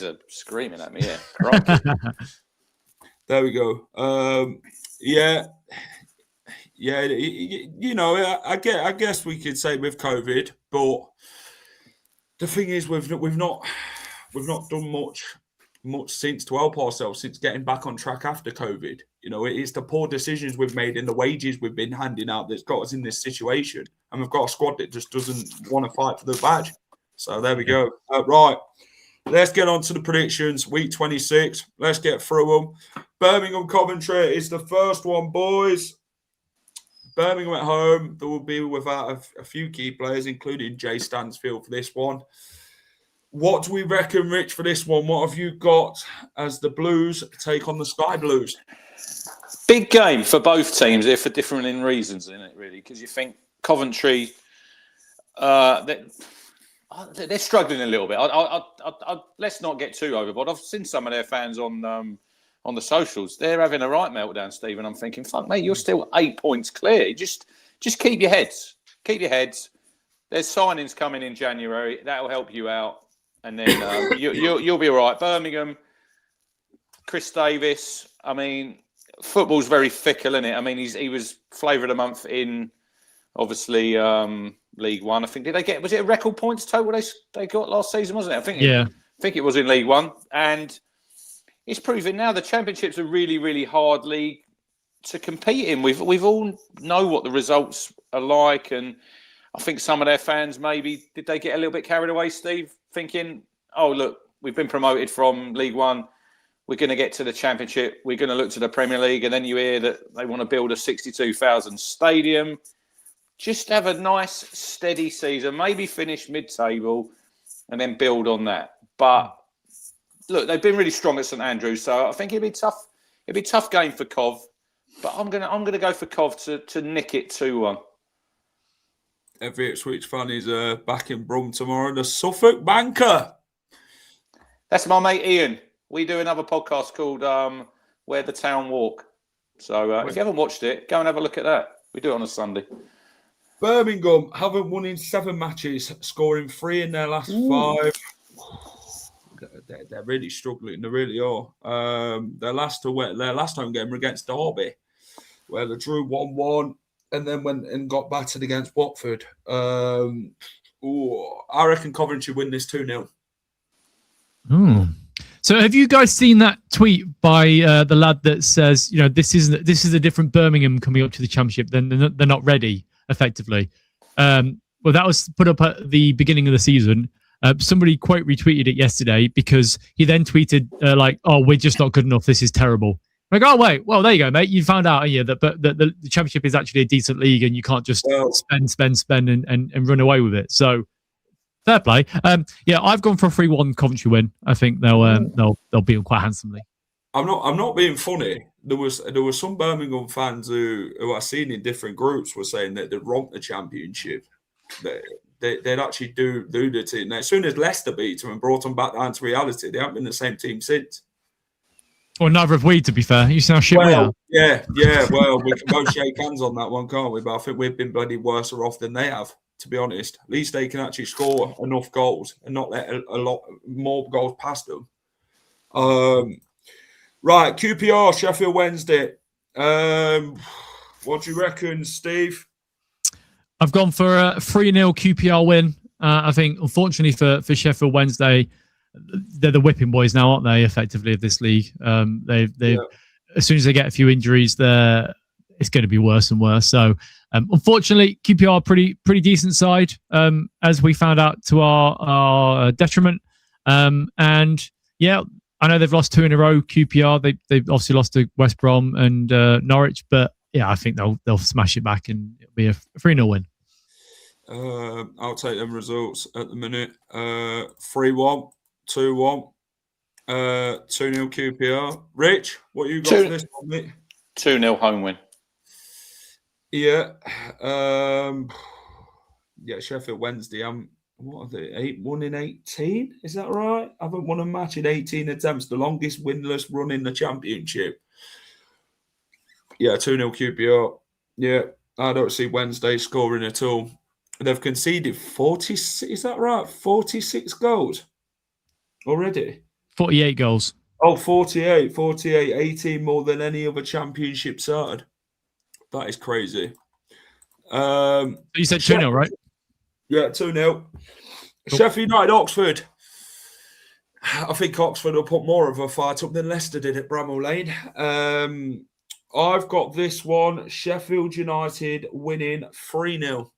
are screaming at me here. There we go. I guess we could say with COVID, but the thing is, we've not done much since to help ourselves since getting back on track after COVID. It's the poor decisions we've made and the wages we've been handing out that's got us in this situation. And we've got a squad that just doesn't want to fight for the badge. So there we go. Right. Let's get on to the predictions. Week 26. Let's get through them. Birmingham Coventry is the first one, boys. Birmingham at home. They will be without a few key players, including Jay Stansfield for this one. What do we reckon, Rich, for this one? What have you got as the Blues take on the Sky Blues? Big game for both teams here for differing reasons, isn't it, really? Because you think Coventry, they're struggling a little bit. Let's not get too overboard. I've seen some of their fans on the socials. They're having a right meltdown, Steve, and I'm thinking, fuck, mate, you're still 8 points clear. Just keep your heads. Keep your heads. There's signings coming in January. That'll help you out. And then you'll be all right. Birmingham, Chris Davis. I mean, football's very fickle, isn't it? I mean, he was flavour of the month in, obviously, League One. I think was it a record points total they got last season, wasn't it? I think it was in League One, and it's proving now the Championship's a really, really hard league to compete in. We've all know what the results are like, and I think some of their fans did they get a little bit carried away, Steve, thinking, oh, look, we've been promoted from League One. We're going to get to the Championship. We're going to look to the Premier League. And then you hear that they want to build a 62,000 stadium. Just have a nice, steady season. Maybe finish mid-table and then build on that. But, look, they've been really strong at St Andrews. So I think it'd be tough. It'd be a tough game for Cov. But I'm gonna go for Cov to nick it 2-1. Every Ipswich fan is back in Brom tomorrow. The Suffolk Banker. That's my mate Ian. We do another podcast called Where the Town Walk. So if you haven't watched it, go and have a look at that. We do it on a Sunday. Birmingham haven't won in 7 matches, scoring 3 in their last 5. They're really struggling. They really are. Their last home game were against Derby, where they drew 1-1 and then went and got battered against Watford. I reckon Coventry win this 2-0. So have you guys seen that tweet by the lad that says, this is a different Birmingham coming up to the Championship, then they're not ready, effectively. Well, that was put up at the beginning of the season. Somebody quote retweeted it yesterday because he then tweeted we're just not good enough. This is terrible. Like, oh wait, well there you go, mate. You found out, yeah, that but the Championship is actually a decent league, and you can't just spend and run away with it. So fair play. Yeah, I've gone for a 3-1 Coventry win. I think they'll beat them quite handsomely. I'm not being funny. There was some Birmingham fans who I seen in different groups were saying that they'd romp the Championship. They'd actually do the team. Now, as soon as Leicester beat them and brought them back down to reality, they haven't been the same team since. Well, neither have we, to be fair. You see how shit we are. Yeah. Well, we can both shake hands on that one, can't we? But I think we've been bloody worse off than they have, to be honest. At least they can actually score enough goals and not let a lot more goals past them. Right, QPR, Sheffield Wednesday. What do you reckon, Steve? I've gone for a 3-0 QPR win. I think, unfortunately for Sheffield Wednesday, they're the whipping boys now, aren't they? Effectively of this league, as soon as they get a few injuries, it's going to be worse and worse. So, unfortunately, QPR are pretty decent side, as we found out to our detriment. And yeah, I know they've lost 2 in a row. QPR, they've obviously lost to West Brom and Norwich, but yeah, I think they'll smash it back and it'll be a 3-0 win. I'll take them results at the minute. 3-1. 2-1, 2-0 QPR. Rich, what you got for this one, mate? 2-0 home win. Yeah. Sheffield Wednesday. What are they? 1 in 18? Is that right? I haven't won a match in 18 attempts. The longest winless run in the Championship. Yeah, 2-0 QPR. Yeah, I don't see Wednesday scoring at all. They've conceded 46. Is that right? 46 goals. Already? 48 goals. Oh, 48, 18 more than any other Championship side. That is crazy. You said 2-0, right? Yeah, 2-0. Cool. Sheffield United, Oxford. I think Oxford will put more of a fight up than Leicester did at Bramall Lane. I've got this one, Sheffield United winning 3-0.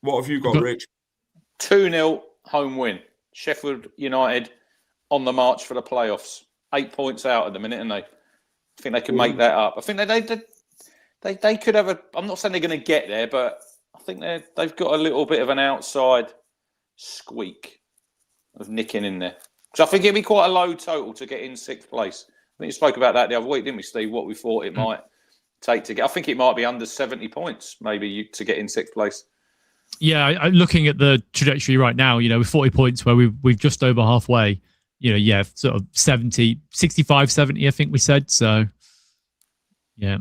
What have you got, Rich? 2-0 home win. Sheffield United on the march for the playoffs. 8 points out at the minute, and I think they can make that up. I think they could have a. I'm not saying they're going to get there, but I think they've got a little bit of an outside squeak of nicking in there. So I think it'd be quite a low total to get in 6th place. I think you spoke about that the other week, didn't we, Steve? What we thought it might take to get. I think it might be under 70 points, maybe, to get in 6th place. Yeah, looking at the trajectory right now, with 40 points where we've just over halfway, sort of 70, 65, 70, I think we said. So, yeah.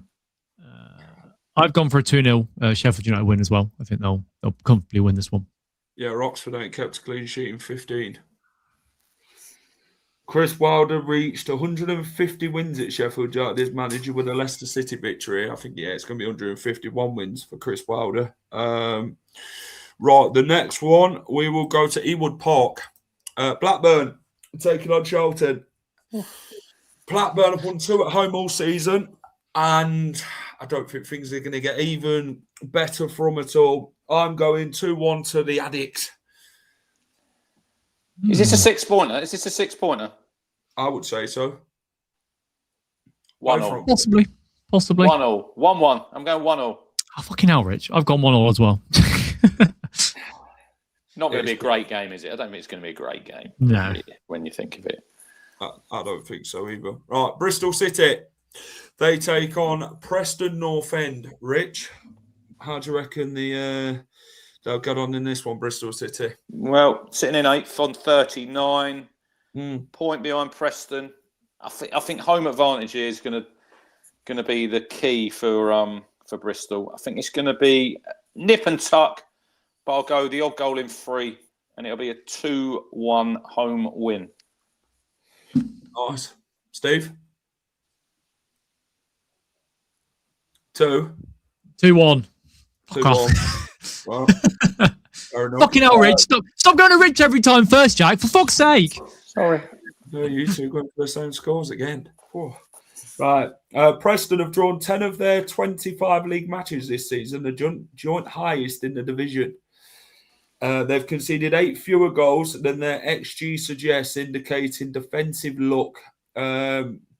I've gone for a 2-0 Sheffield United win as well. I think they'll comfortably win this one. Yeah, Oxford ain't kept a clean sheet in 15. Chris Wilder reached 150 wins at Sheffield United as manager with a Leicester City victory. I think, it's going to be 151 wins for Chris Wilder. Right, the next one, we will go to Ewood Park. Blackburn taking on Charlton. Blackburn have won 2 at home all season, and I don't think things are going to get even better for them at all. I'm going 2-1 to the Addicts. Is this a 6-pointer? Is this a 6-pointer? I would say so. 1-0. Possibly. 1-0. 1-1. I'm going 1-0. Oh, fucking hell, Rich. I've gone 1-0 as well. Not going to be a great game, is it? I don't think it's going to be a great game. No. Really, when you think of it. I don't think so either. Right, Bristol City. They take on Preston North End. Rich, how do you reckon they'll get on in this one, Bristol City? Well, sitting in 8th on 39. Point behind Preston. I think home advantage here is going to be the key for Bristol. I think it's going to be nip and tuck, but I'll go the odd goal in 3, and it'll be a 2-1 home win. Nice. Steve? 2. 2-1. Fuck off. Well, fucking hell, Rich. Stop going to Rich every time first, Jack. For fuck's sake. Sorry. No, you two going for the same scores again. Whew. Right. Preston have drawn 10 of their 25 league matches this season, the joint highest in the division. They've conceded 8 fewer goals than their XG suggests, indicating defensive luck.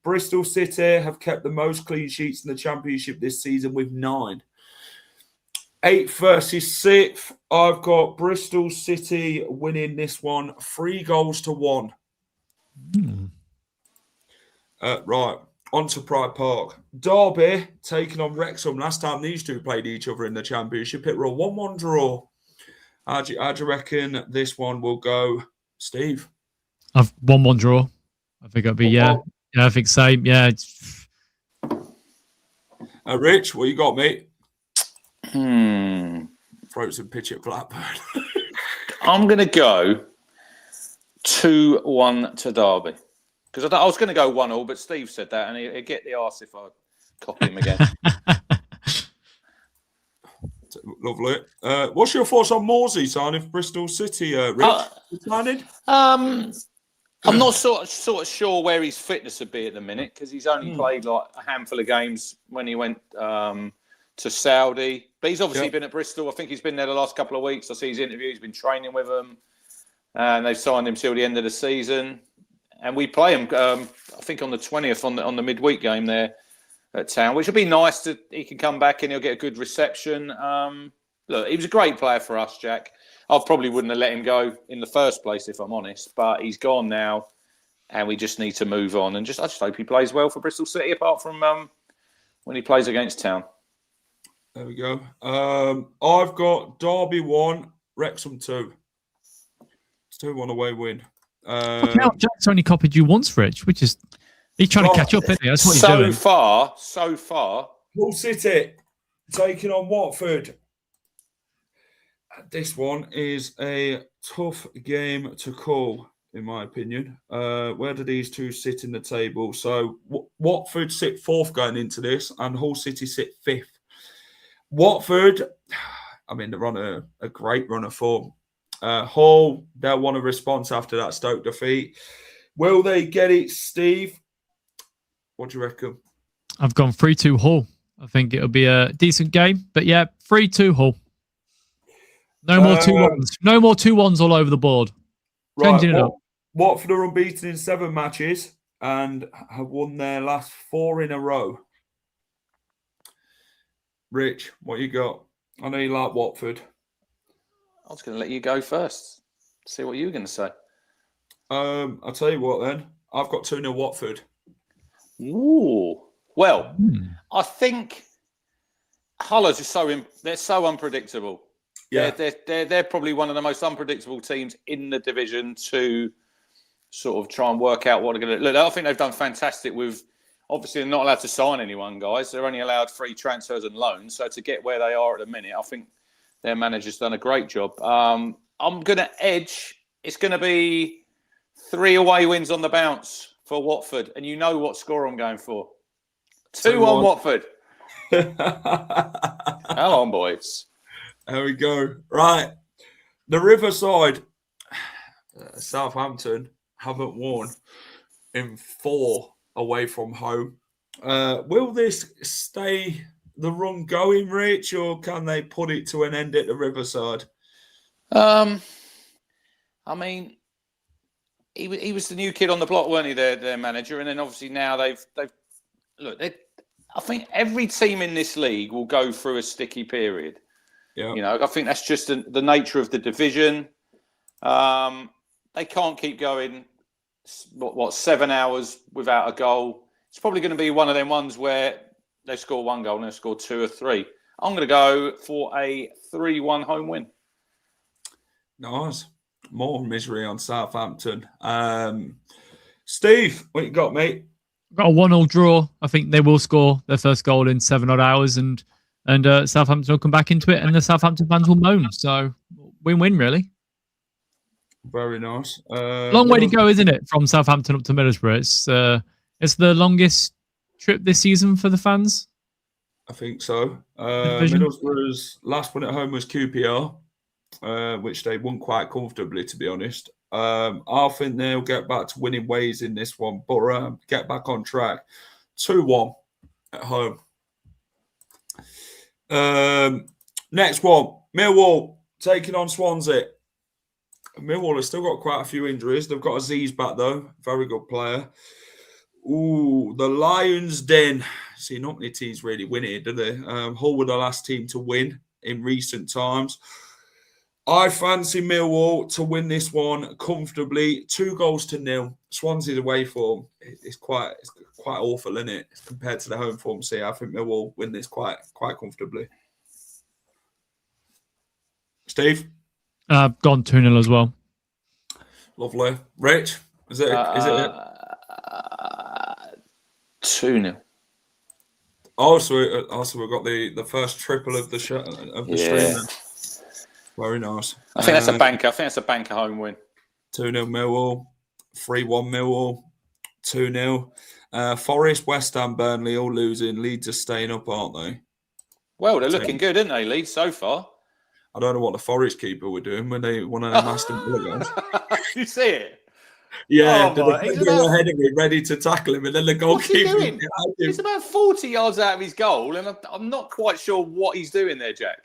Bristol City have kept the most clean sheets in the Championship this season with 9. 8th versus 6th. I've got Bristol City winning this one 3-1. Right, on to Pride Park. Derby taking on Wrexham. Last time these two played each other in the Championship, it were a 1-1 draw. How do you reckon this one will go, Steve? I've 1-1 draw. I think it'll be, yeah, I think same. Yeah. Rich, what you got, mate? Frozen pitch at Blackburn. I'm going to go 2-1 to Derby. Because I was going to go 1-1, but Steve said that, and he'd get the arse if I copy him again. Lovely. What's your thoughts on Morsey signing Bristol City, Rich? I'm not sort of sure where his fitness would be at the minute, because he's only played like a handful of games when he went to Saudi. But he's obviously been at Bristol. I think he's been there the last couple of weeks. I see his interview. He's been training with them. And they've signed him till the end of the season. And we play him, I think, on the 20th on the midweek game there at Town, which would be nice. He can come back and he'll get a good reception. Look, he was a great player for us, Jack. I probably wouldn't have let him go in the first place, if I'm honest. But he's gone now, and we just need to move on. And I just hope he plays well for Bristol City, apart from when he plays against Town. There we go. I've got Derby 1, Wrexham 2. It's 2-1 away win. Jack's only copied you once, Rich, which is he's trying to catch up, isn't he? That's what he's doing. So far. Hull City taking on Watford. This one is a tough game to call, in my opinion. Where do these two sit in the table? So Watford sit 4th going into this, and Hull City sit 5th. Watford, I mean, they're on a great run of form. Hull, they'll want a response after that Stoke defeat. Will they get it, Steve? What do you reckon? I've gone 3-2 Hull. I think it'll be a decent game, but yeah, 3-2 Hull. No more 2-1s. No more 2-1s all over the board. Changing it up. Watford are unbeaten in 7 matches and have won their last 4 in a row. Rich, what you got? I know you like Watford. I was going to let you go first. See what you were going to say. I'll tell you what then. I've got 2-0 Watford. Ooh. Well, I think Hull are just they're so unpredictable. Yeah. They're probably one of the most unpredictable teams in the division to sort of try and work out what they're going to... Look, I think they've done fantastic with... Obviously, they're not allowed to sign anyone, guys. They're only allowed free transfers and loans. So to get where they are at the minute, I think their manager's done a great job. I'm going to edge. It's going to be 3 away wins on the bounce for Watford. And you know what score I'm going for. 2-1 Watford. Come on, boys. There we go. Right. The Riverside, Southampton haven't won in 4 away from home. Will this stay the run going, Rich, or can they put it to an end at the Riverside? I mean, he was the new kid on the block, weren't he? Their manager, and then obviously now they've look. I think every team in this league will go through a sticky period. Yeah. You know, I think that's just the nature of the division. They can't keep going. 7 hours without a goal? It's probably going to be one of them ones where they score 1 goal and they score 2 or 3. I'm going to go for a 3-1 home win. Nice. More misery on Southampton. Steve, what you got, mate? Got a 1-1 draw. I think they will score their first goal in 7 odd hours, and Southampton will come back into it, and the Southampton fans will moan. So win-win, really. Very nice. Long way to go, isn't it, from Southampton up to Middlesbrough? It's the longest trip this season for the fans. I think so. Middlesbrough's last one at home was QPR, which they won quite comfortably, to be honest. I think they'll get back to winning ways in this one, but get back on track. 2-1 at home. Next one, Millwall taking on Swansea. Millwall has still got quite a few injuries. They've got Aziz back, though. Very good player. Ooh, the Lions' Den. See, not many teams really win it, do they? Hull were the last team to win in recent times. I fancy Millwall to win this one comfortably. 2-0. Swansea's away form. It's quite awful, isn't it? Compared to the home form. See, I think Millwall win this quite comfortably. Steve? I've gone 2-0 as well. Lovely. Rich? Is it 2-0. Also, we've got the first triple of the show, of the stream. Very nice. I think that's a banker. I think that's a banker home win. 2-0 Millwall. 3-1 Millwall. 2-0. Forest, West Ham, Burnley all losing. Leeds are staying up, aren't they? Well, they're looking good, aren't they, Leeds, so far? I don't know what the Forest keeper were doing when they won an Aston Villa goals. You see it? Yeah, they're ahead of me, ready to tackle him, and then the goalkeeper. What's he doing? He's about 40 yards out of his goal, and I'm not quite sure what he's doing there, Jack.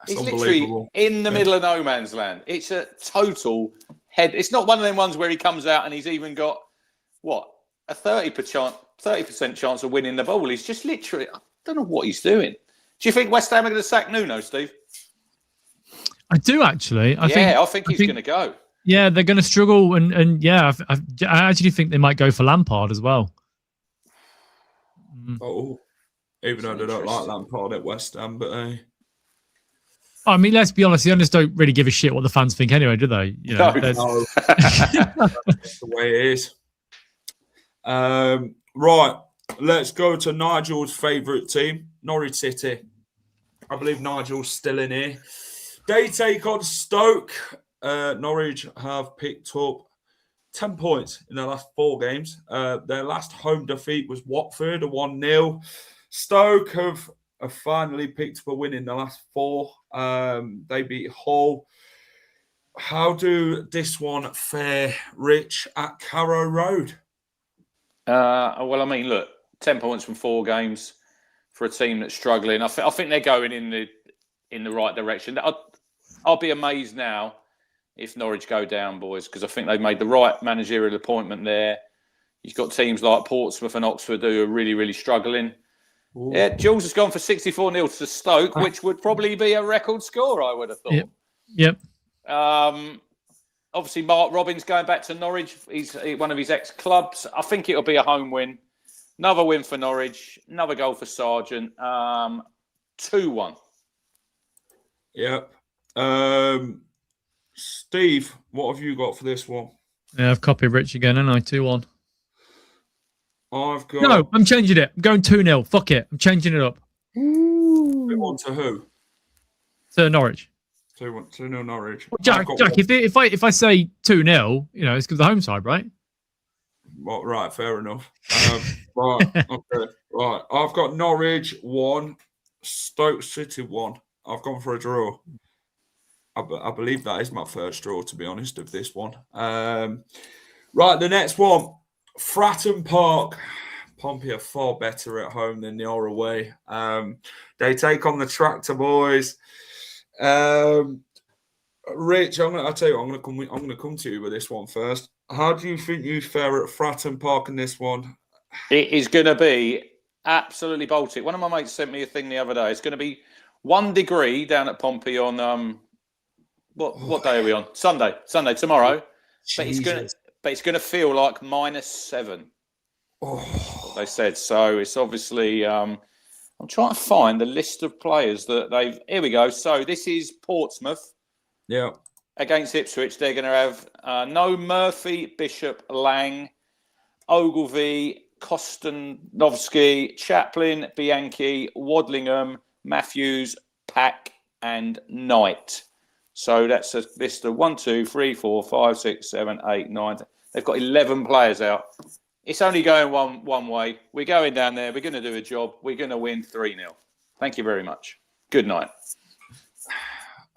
He's literally in the middle of no man's land. It's a total head. It's not one of them ones where he comes out and he's even got, a 30% chance of winning the ball. He's just literally, I don't know what he's doing. Do you think West Ham are going to sack Nuno, Steve? I do, actually. I think he's going to go. Yeah, they're going to struggle. And I actually think they might go for Lampard as well. Oh, even though they don't like Lampard at West Ham, but I mean, let's be honest, the owners don't really give a shit what the fans think anyway, do they? You know, no. That's the way it is. Right, let's go to Nigel's favourite team, Norwich City. I believe Nigel's still in here. They take on Stoke. Norwich have picked up 10 points in their last 4 games. Their last home defeat was Watford, a 1-0. Stoke have finally picked up a win in the last 4. They beat Hull. How do this one fare, Rich, at Carrow Road? Well, I mean, look, 10 points from 4 games for a team that's struggling. I think they're going in the right direction. I'll be amazed now if Norwich go down, boys, because I think they've made the right managerial appointment there. You've got teams like Portsmouth and Oxford who are really, really struggling. Ooh. Yeah, Jules has gone for 64-0 to Stoke, which would probably be a record score, I would have thought. Yep. Obviously, Mark Robins going back to Norwich. He's one of his ex-clubs. I think it'll be a home win. Another win for Norwich. Another goal for Sargent. 2-1. Yep. Steve, what have you got for this one? Yeah, I've copied Rich again, haven't I? 2-1. I've got... No, I'm changing it. I'm going 2-0. Fuck it. I'm changing it up. 2-1 to who? To Norwich. 2-0 Norwich. Jack, if I say 2-0, it's because the home side, right? Well, right, fair enough. Right, okay. Right, I've got Norwich 1, Stoke City 1. I've gone for a draw. I believe that is my first draw, to be honest, of this one. Right, the next one. Fratton Park. Pompey are far better at home than they are away. They take on the Tractor Boys. Rich, I'll tell you what, I'm going to come to you with this one first. How do you think you fare at Fratton Park in this one? It is going to be absolutely Baltic. One of my mates sent me a thing the other day. It's going to be 1 degree down at Pompey on what day are we on? Sunday, tomorrow. But it's going to feel like -7. They said so. It's obviously. I'm trying to find the list of players that they've. Here we go. So this is Portsmouth. Yeah. Against Ipswich, they're going to have no Murphy, Bishop, Lang, Ogilvie, Kostanovsky, Chaplin, Bianchi, Wadlingham, Matthews, Pack, and Knight. So that's a list of 1, 2, 3, 4, 5, 6, 7, 8, 9. They've got 11 players out. It's only going one way. We're going down there. We're going to do a job. We're going to win 3-0. Thank you very much. Good night.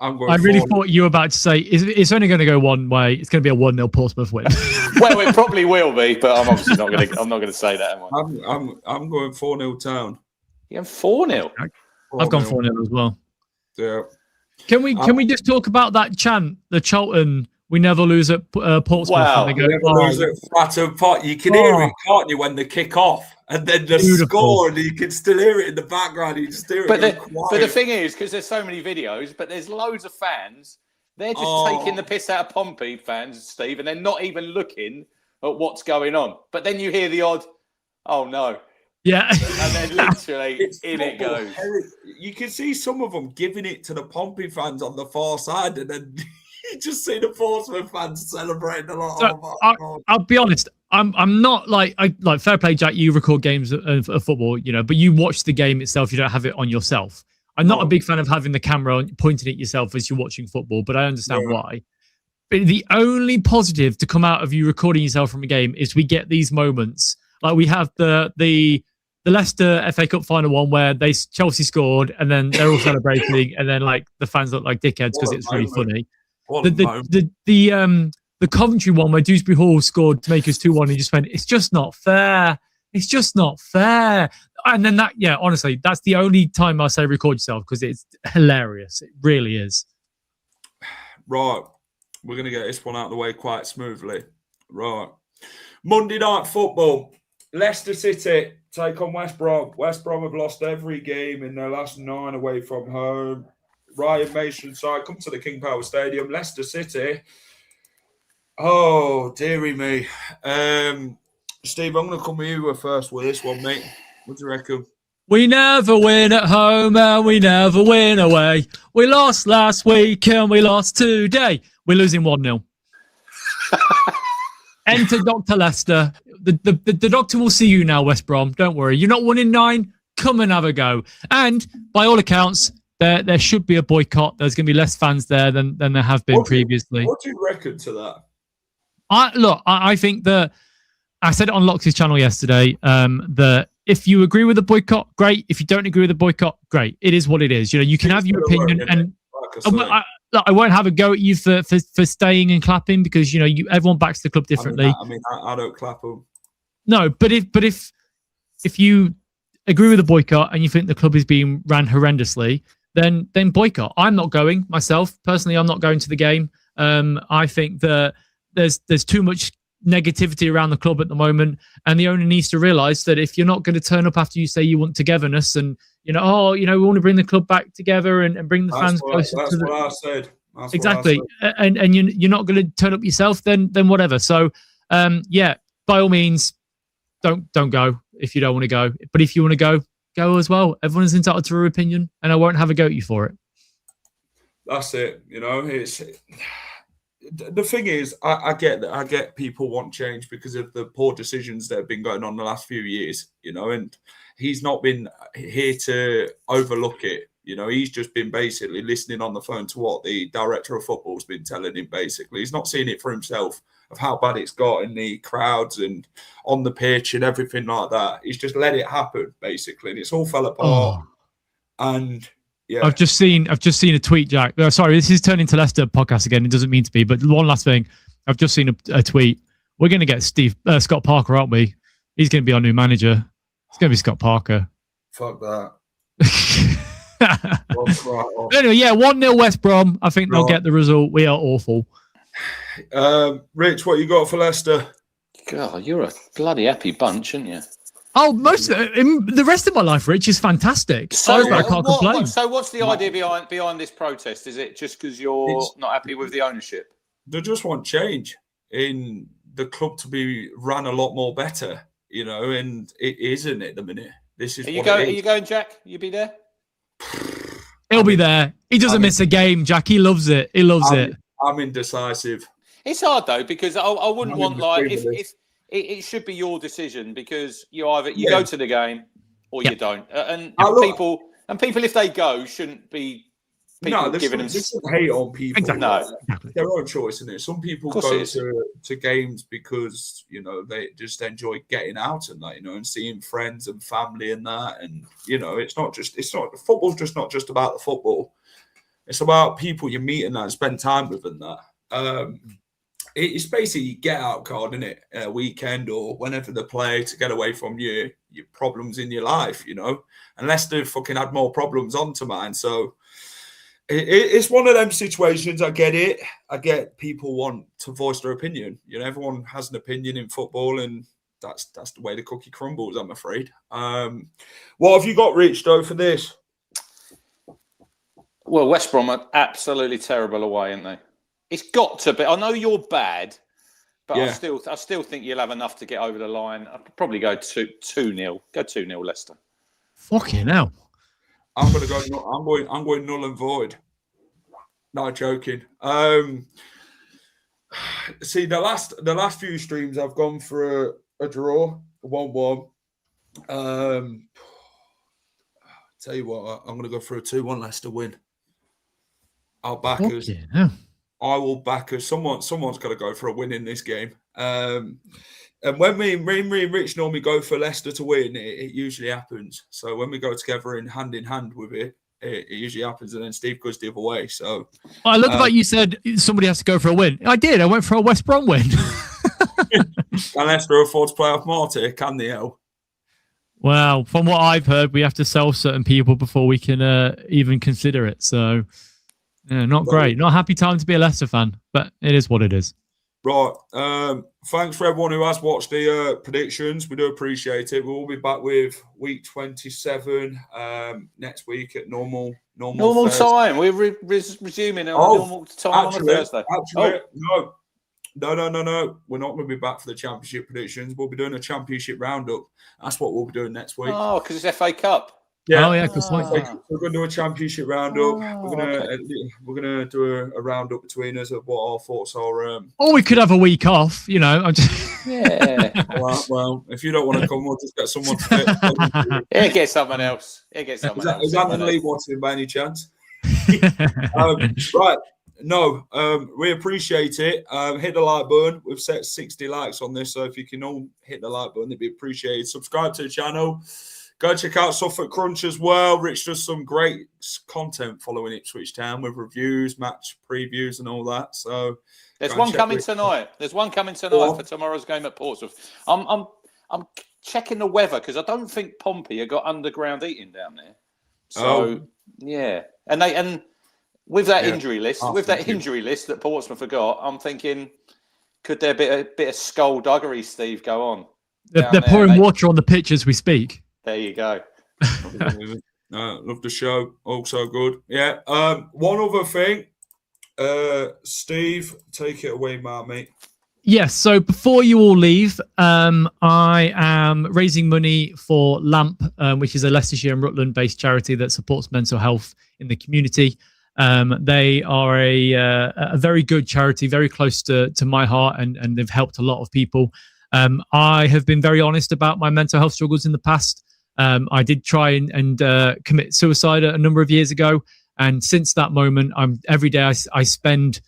I really thought you were about to say it's only going to go one way. It's going to be a 1-0 Portsmouth win. Well, it probably will be, but I'm obviously not going to. I'm not going to say that. Am I? I'm going 4-0 Town. You're 4-0. I've gone 4-0 as well. Yeah. Can we just talk about that chant, the Charlton, we never lose at Portsmouth? Wow. And they go, Never lose at Fratton Pot. You can hear it, can't you, when they kick off? And then the score, and you can still hear it in the background. You just hear it. But the thing is, because there's so many videos, but there's loads of fans. They're just taking the piss out of Pompey fans, Steve, and they're not even looking at what's going on. But then you hear the odd, oh no. Yeah. And then literally in it goes. You can see some of them giving it to the Pompey fans on the far side, and then you just see the Portsmouth fans celebrating a lot. So I'll be honest. I'm not like fair play, Jack. You record games of football, but you watch the game itself. You don't have it on yourself. I'm not a big fan of having the camera pointing at yourself as you're watching football, but I understand why. But the only positive to come out of you recording yourself from a game is we get these moments. Like we have the Leicester FA Cup final one where Chelsea scored and then they're all celebrating and then like the fans look like dickheads because it's really funny. The Coventry one where Dewsbury Hall scored to make us 2-1 and just went, it's just not fair. It's just not fair. And then honestly, that's the only time I say record yourself because it's hilarious. It really is. Right. We're going to get this one out of the way quite smoothly. Right. Monday night football. Leicester City take on West Brom. West Brom have lost every game in their last 9 away from home. Ryan Mason side come to the King Power Stadium. Leicester City. Oh, dearie me. Steve, I'm going to come with you first with this one, mate. What do you reckon? We never win at home and we never win away. We lost last week and we lost today. We're losing 1-0. Enter Dr. Leicester. The doctor will see you now, West Brom. Don't worry. You're not 1 in 9. Come and have a go. And by all accounts, there should be a boycott. There's going to be less fans there than there have been previously. What do you reckon to that? I think that I said it on Lox's channel yesterday that if you agree with the boycott, great. If you don't agree with the boycott, great. It is what it is. You can have your opinion, and I won't have a go at you for staying and clapping because everyone backs the club differently. I don't clap them. No, but if you agree with the boycott and you think the club is being ran horrendously, then boycott. I'm not going myself personally. I'm not going to the game. I think that there's too much negativity around the club at the moment, and the owner needs to realise that if you're not going to turn up after you say you want togetherness and we want to bring the club back together and bring the fans closer to the. That's what I said. Exactly, and you're not going to turn up yourself, then whatever. So by all means, don't go if you don't want to go. But if you want to go as well. Everyone's entitled to their opinion, and I won't have a go at you for it. That's it. It's. The thing is, I get people want change because of the poor decisions that have been going on the last few years, and he's not been here to overlook it. He's just been basically listening on the phone to what the director of football's been telling him, basically. He's not seeing it for himself of how bad it's got in the crowds and on the pitch and everything like that. He's just let it happen, basically, and it's all fell apart. And... yeah. I've just seen a tweet, Jack. Sorry, this is turning to Leicester podcast again. It doesn't mean to be, but one last thing. I've just seen a tweet. We're going to get Scott Parker, aren't we? He's going to be our new manager. It's going to be Scott Parker. Fuck that. Anyway, 1-0 West Brom. I think they'll get the result. We are awful. Rich, what you got for Leicester? God, you're a bloody happy bunch, aren't you? Oh, the rest of my life, Rich, is fantastic. So I can't complain. So what's the idea behind this protest? Is it just because you're not happy with the ownership? They just want change in the club to be run a lot more better, and it isn't at the minute. This is. Are you going, Jack? You be there? He'll be there. He doesn't miss a game, Jack. He loves it. I'm indecisive. It's hard though because I wouldn't want if it should be your decision because you either go to the game or you don't. And people if they go shouldn't be giving them. This is hate on people. Exactly. No. Their own choice, isn't it? Some people go to games because they just enjoy getting out and that, and seeing friends and family and that, and football's just not just about the football. It's about people you meet and that and spend time with and that. It's basically a get out card, isn't it? A weekend or whenever they play to get away from your problems in your life, And Leicester fucking had more problems onto mine. So It's one of them situations. I get it. I get people want to voice their opinion. Everyone has an opinion in football, and that's the way the cookie crumbles, I'm afraid. What have you got, Rich, though, for this? Well, West Brom are absolutely terrible away, aren't they? It's got to be. I know you're bad, but yeah. I still think you'll have enough to get over the line. I'd probably go 2-0. Go 2-0 Leicester. Fucking hell. I'm going to go. I'm going null and void. Not joking. See, the last few streams I've gone for a draw, 1-1. Tell you what, I'm going to go for a 2-1 Leicester win. I'll back us. Yeah. I will back us. Someone's got to go for a win in this game. And when me and Rich normally go for Leicester to win, it usually happens. So when we go together in hand with it, it usually happens. And then Steve goes the other way. So I look like you said somebody has to go for a win. I did. I went for a West Brom win. Can Leicester afford to play off Marty? Can they? Well, from what I've heard, we have to sell certain people before we can even consider it. So, yeah, not great. Not a happy time to be a Leicester fan, but it is what it is. Right. Thanks for everyone who has watched the predictions. We do appreciate it. We'll be back with week 27 next week at normal time. We're resuming our normal time on a Thursday. No. We're not going to be back for the championship predictions. We'll be doing a championship roundup. That's what we'll be doing next week. Oh, because it's FA Cup. Yeah. Oh, yeah, good point. We're going to do a championship roundup. We're gonna do a roundup between us of what our thoughts are. Or we could have a week off. I'm just. Yeah. well, if you don't want to come, we'll just get someone to get someone else. Is Anthony Lee watching by any chance? Right. No, we appreciate it. Hit the like button. We've set 60 likes on this, so if you can all hit the like button, it'd be appreciated. Subscribe to the channel. Go check out Suffolk Crunch as well. Rich does some great content following Ipswich Town with reviews, match previews, and all that. So there's one coming tonight. For tomorrow's game at Portsmouth. I'm checking the weather because I don't think Pompey have got underground heating down there. So yeah, and with that injury list, that Portsmouth have got, I'm thinking, could there be a bit of skullduggery, Steve, go on? They're pouring water on the pitch as we speak. There you go. Love the show. Also good. Yeah. One other thing. Steve, take it away, mate. Yes. So before you all leave, I am raising money for LAMP, which is a Leicestershire and Rutland-based charity that supports mental health in the community. They are a very good charity, very close to my heart, and they've helped a lot of people. I have been very honest about my mental health struggles in the past. I did try and commit suicide a number of years ago. And since that moment, every day I spend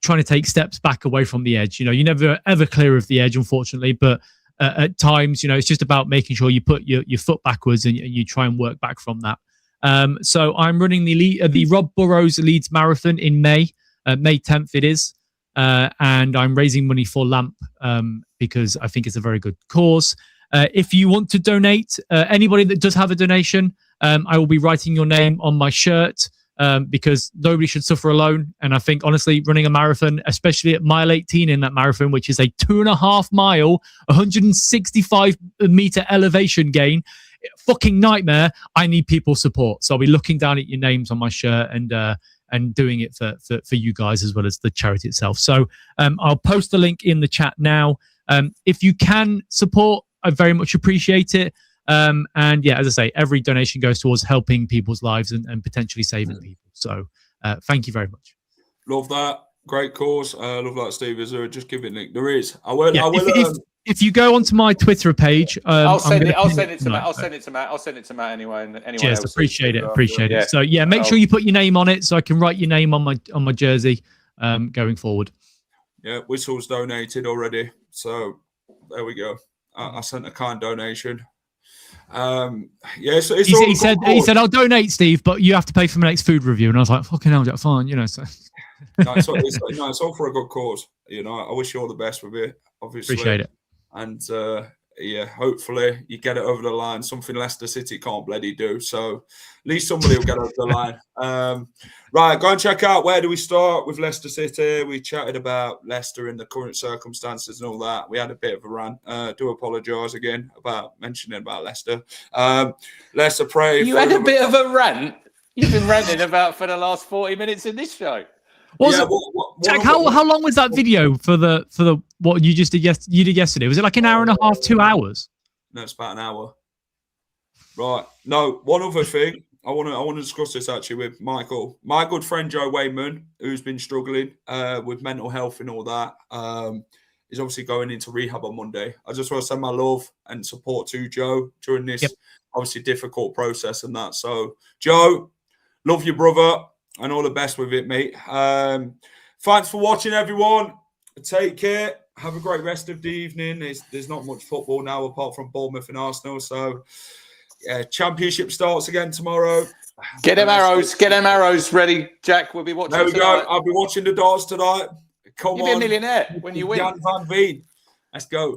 trying to take steps back away from the edge. You're never, ever clear of the edge, unfortunately. But at times, it's just about making sure you put your foot backwards and you try and work back from that. So I'm running the Rob Burrows Leeds Marathon in May. May 10th it is. And I'm raising money for LAMP because I think it's a very good cause. If you want to donate, anybody that does have a donation, I will be writing your name on my shirt because nobody should suffer alone. And I think, honestly, running a marathon, especially at mile 18 in that marathon, which is a 2.5 mile, 165 meter elevation gain, fucking nightmare. I need people's support. So I'll be looking down at your names on my shirt and doing it for you guys as well as the charity itself. So I'll post the link in the chat now. If you can support, I very much appreciate it. And yeah, as I say, every donation goes towards helping people's lives and potentially saving people. So thank you very much. Love that. Great cause. Love that, Steve. Is there just give it link? There is. If you go onto my Twitter page, I'll send it to Matt. I'll send it to Matt anyway. Cheers, appreciate it. So yeah, make sure you put your name on it so I can write your name on my jersey going forward. Yeah, Whistle's donated already. So there we go. I sent a kind donation. Yeah, so he said, I'll donate, Steve, but you have to pay for my next food review. And I was like, fucking hell, Jack, fine, So it's all for a good cause. I wish you all the best with it, obviously. Appreciate it. And yeah, hopefully you get it over the line. Something Leicester City can't bloody do. So at least somebody will get over the line. Right, go and check out. Where do we start with Leicester City? We chatted about Leicester in the current circumstances and all that. We had a bit of a rant. Do apologise again about mentioning about Leicester. Leicester pray. You had a bit of a rant. You've been ranting about for the last 40 minutes in this show. Jack, how long was that video for the what you just did yesterday? Was it like an hour and a half, 2 hours? No, it's about an hour. Right. No, one other thing. I want to discuss this actually with Michael. My good friend Joe Wayman, who's been struggling with mental health and all that, is obviously going into rehab on Monday. I just want to send my love and support to Joe during this obviously difficult process and that. So, Joe, love you, brother, and all the best with it, mate. Thanks for watching, everyone. Take care. Have a great rest of the evening. There's not much football now apart from Bournemouth and Arsenal. So, yeah, Championship starts again tomorrow. Get them arrows ready, Jack. We'll be watching. There we go. I'll be watching the darts tonight. Come on. You'll be a millionaire when you win. Jan van Veen. Let's go.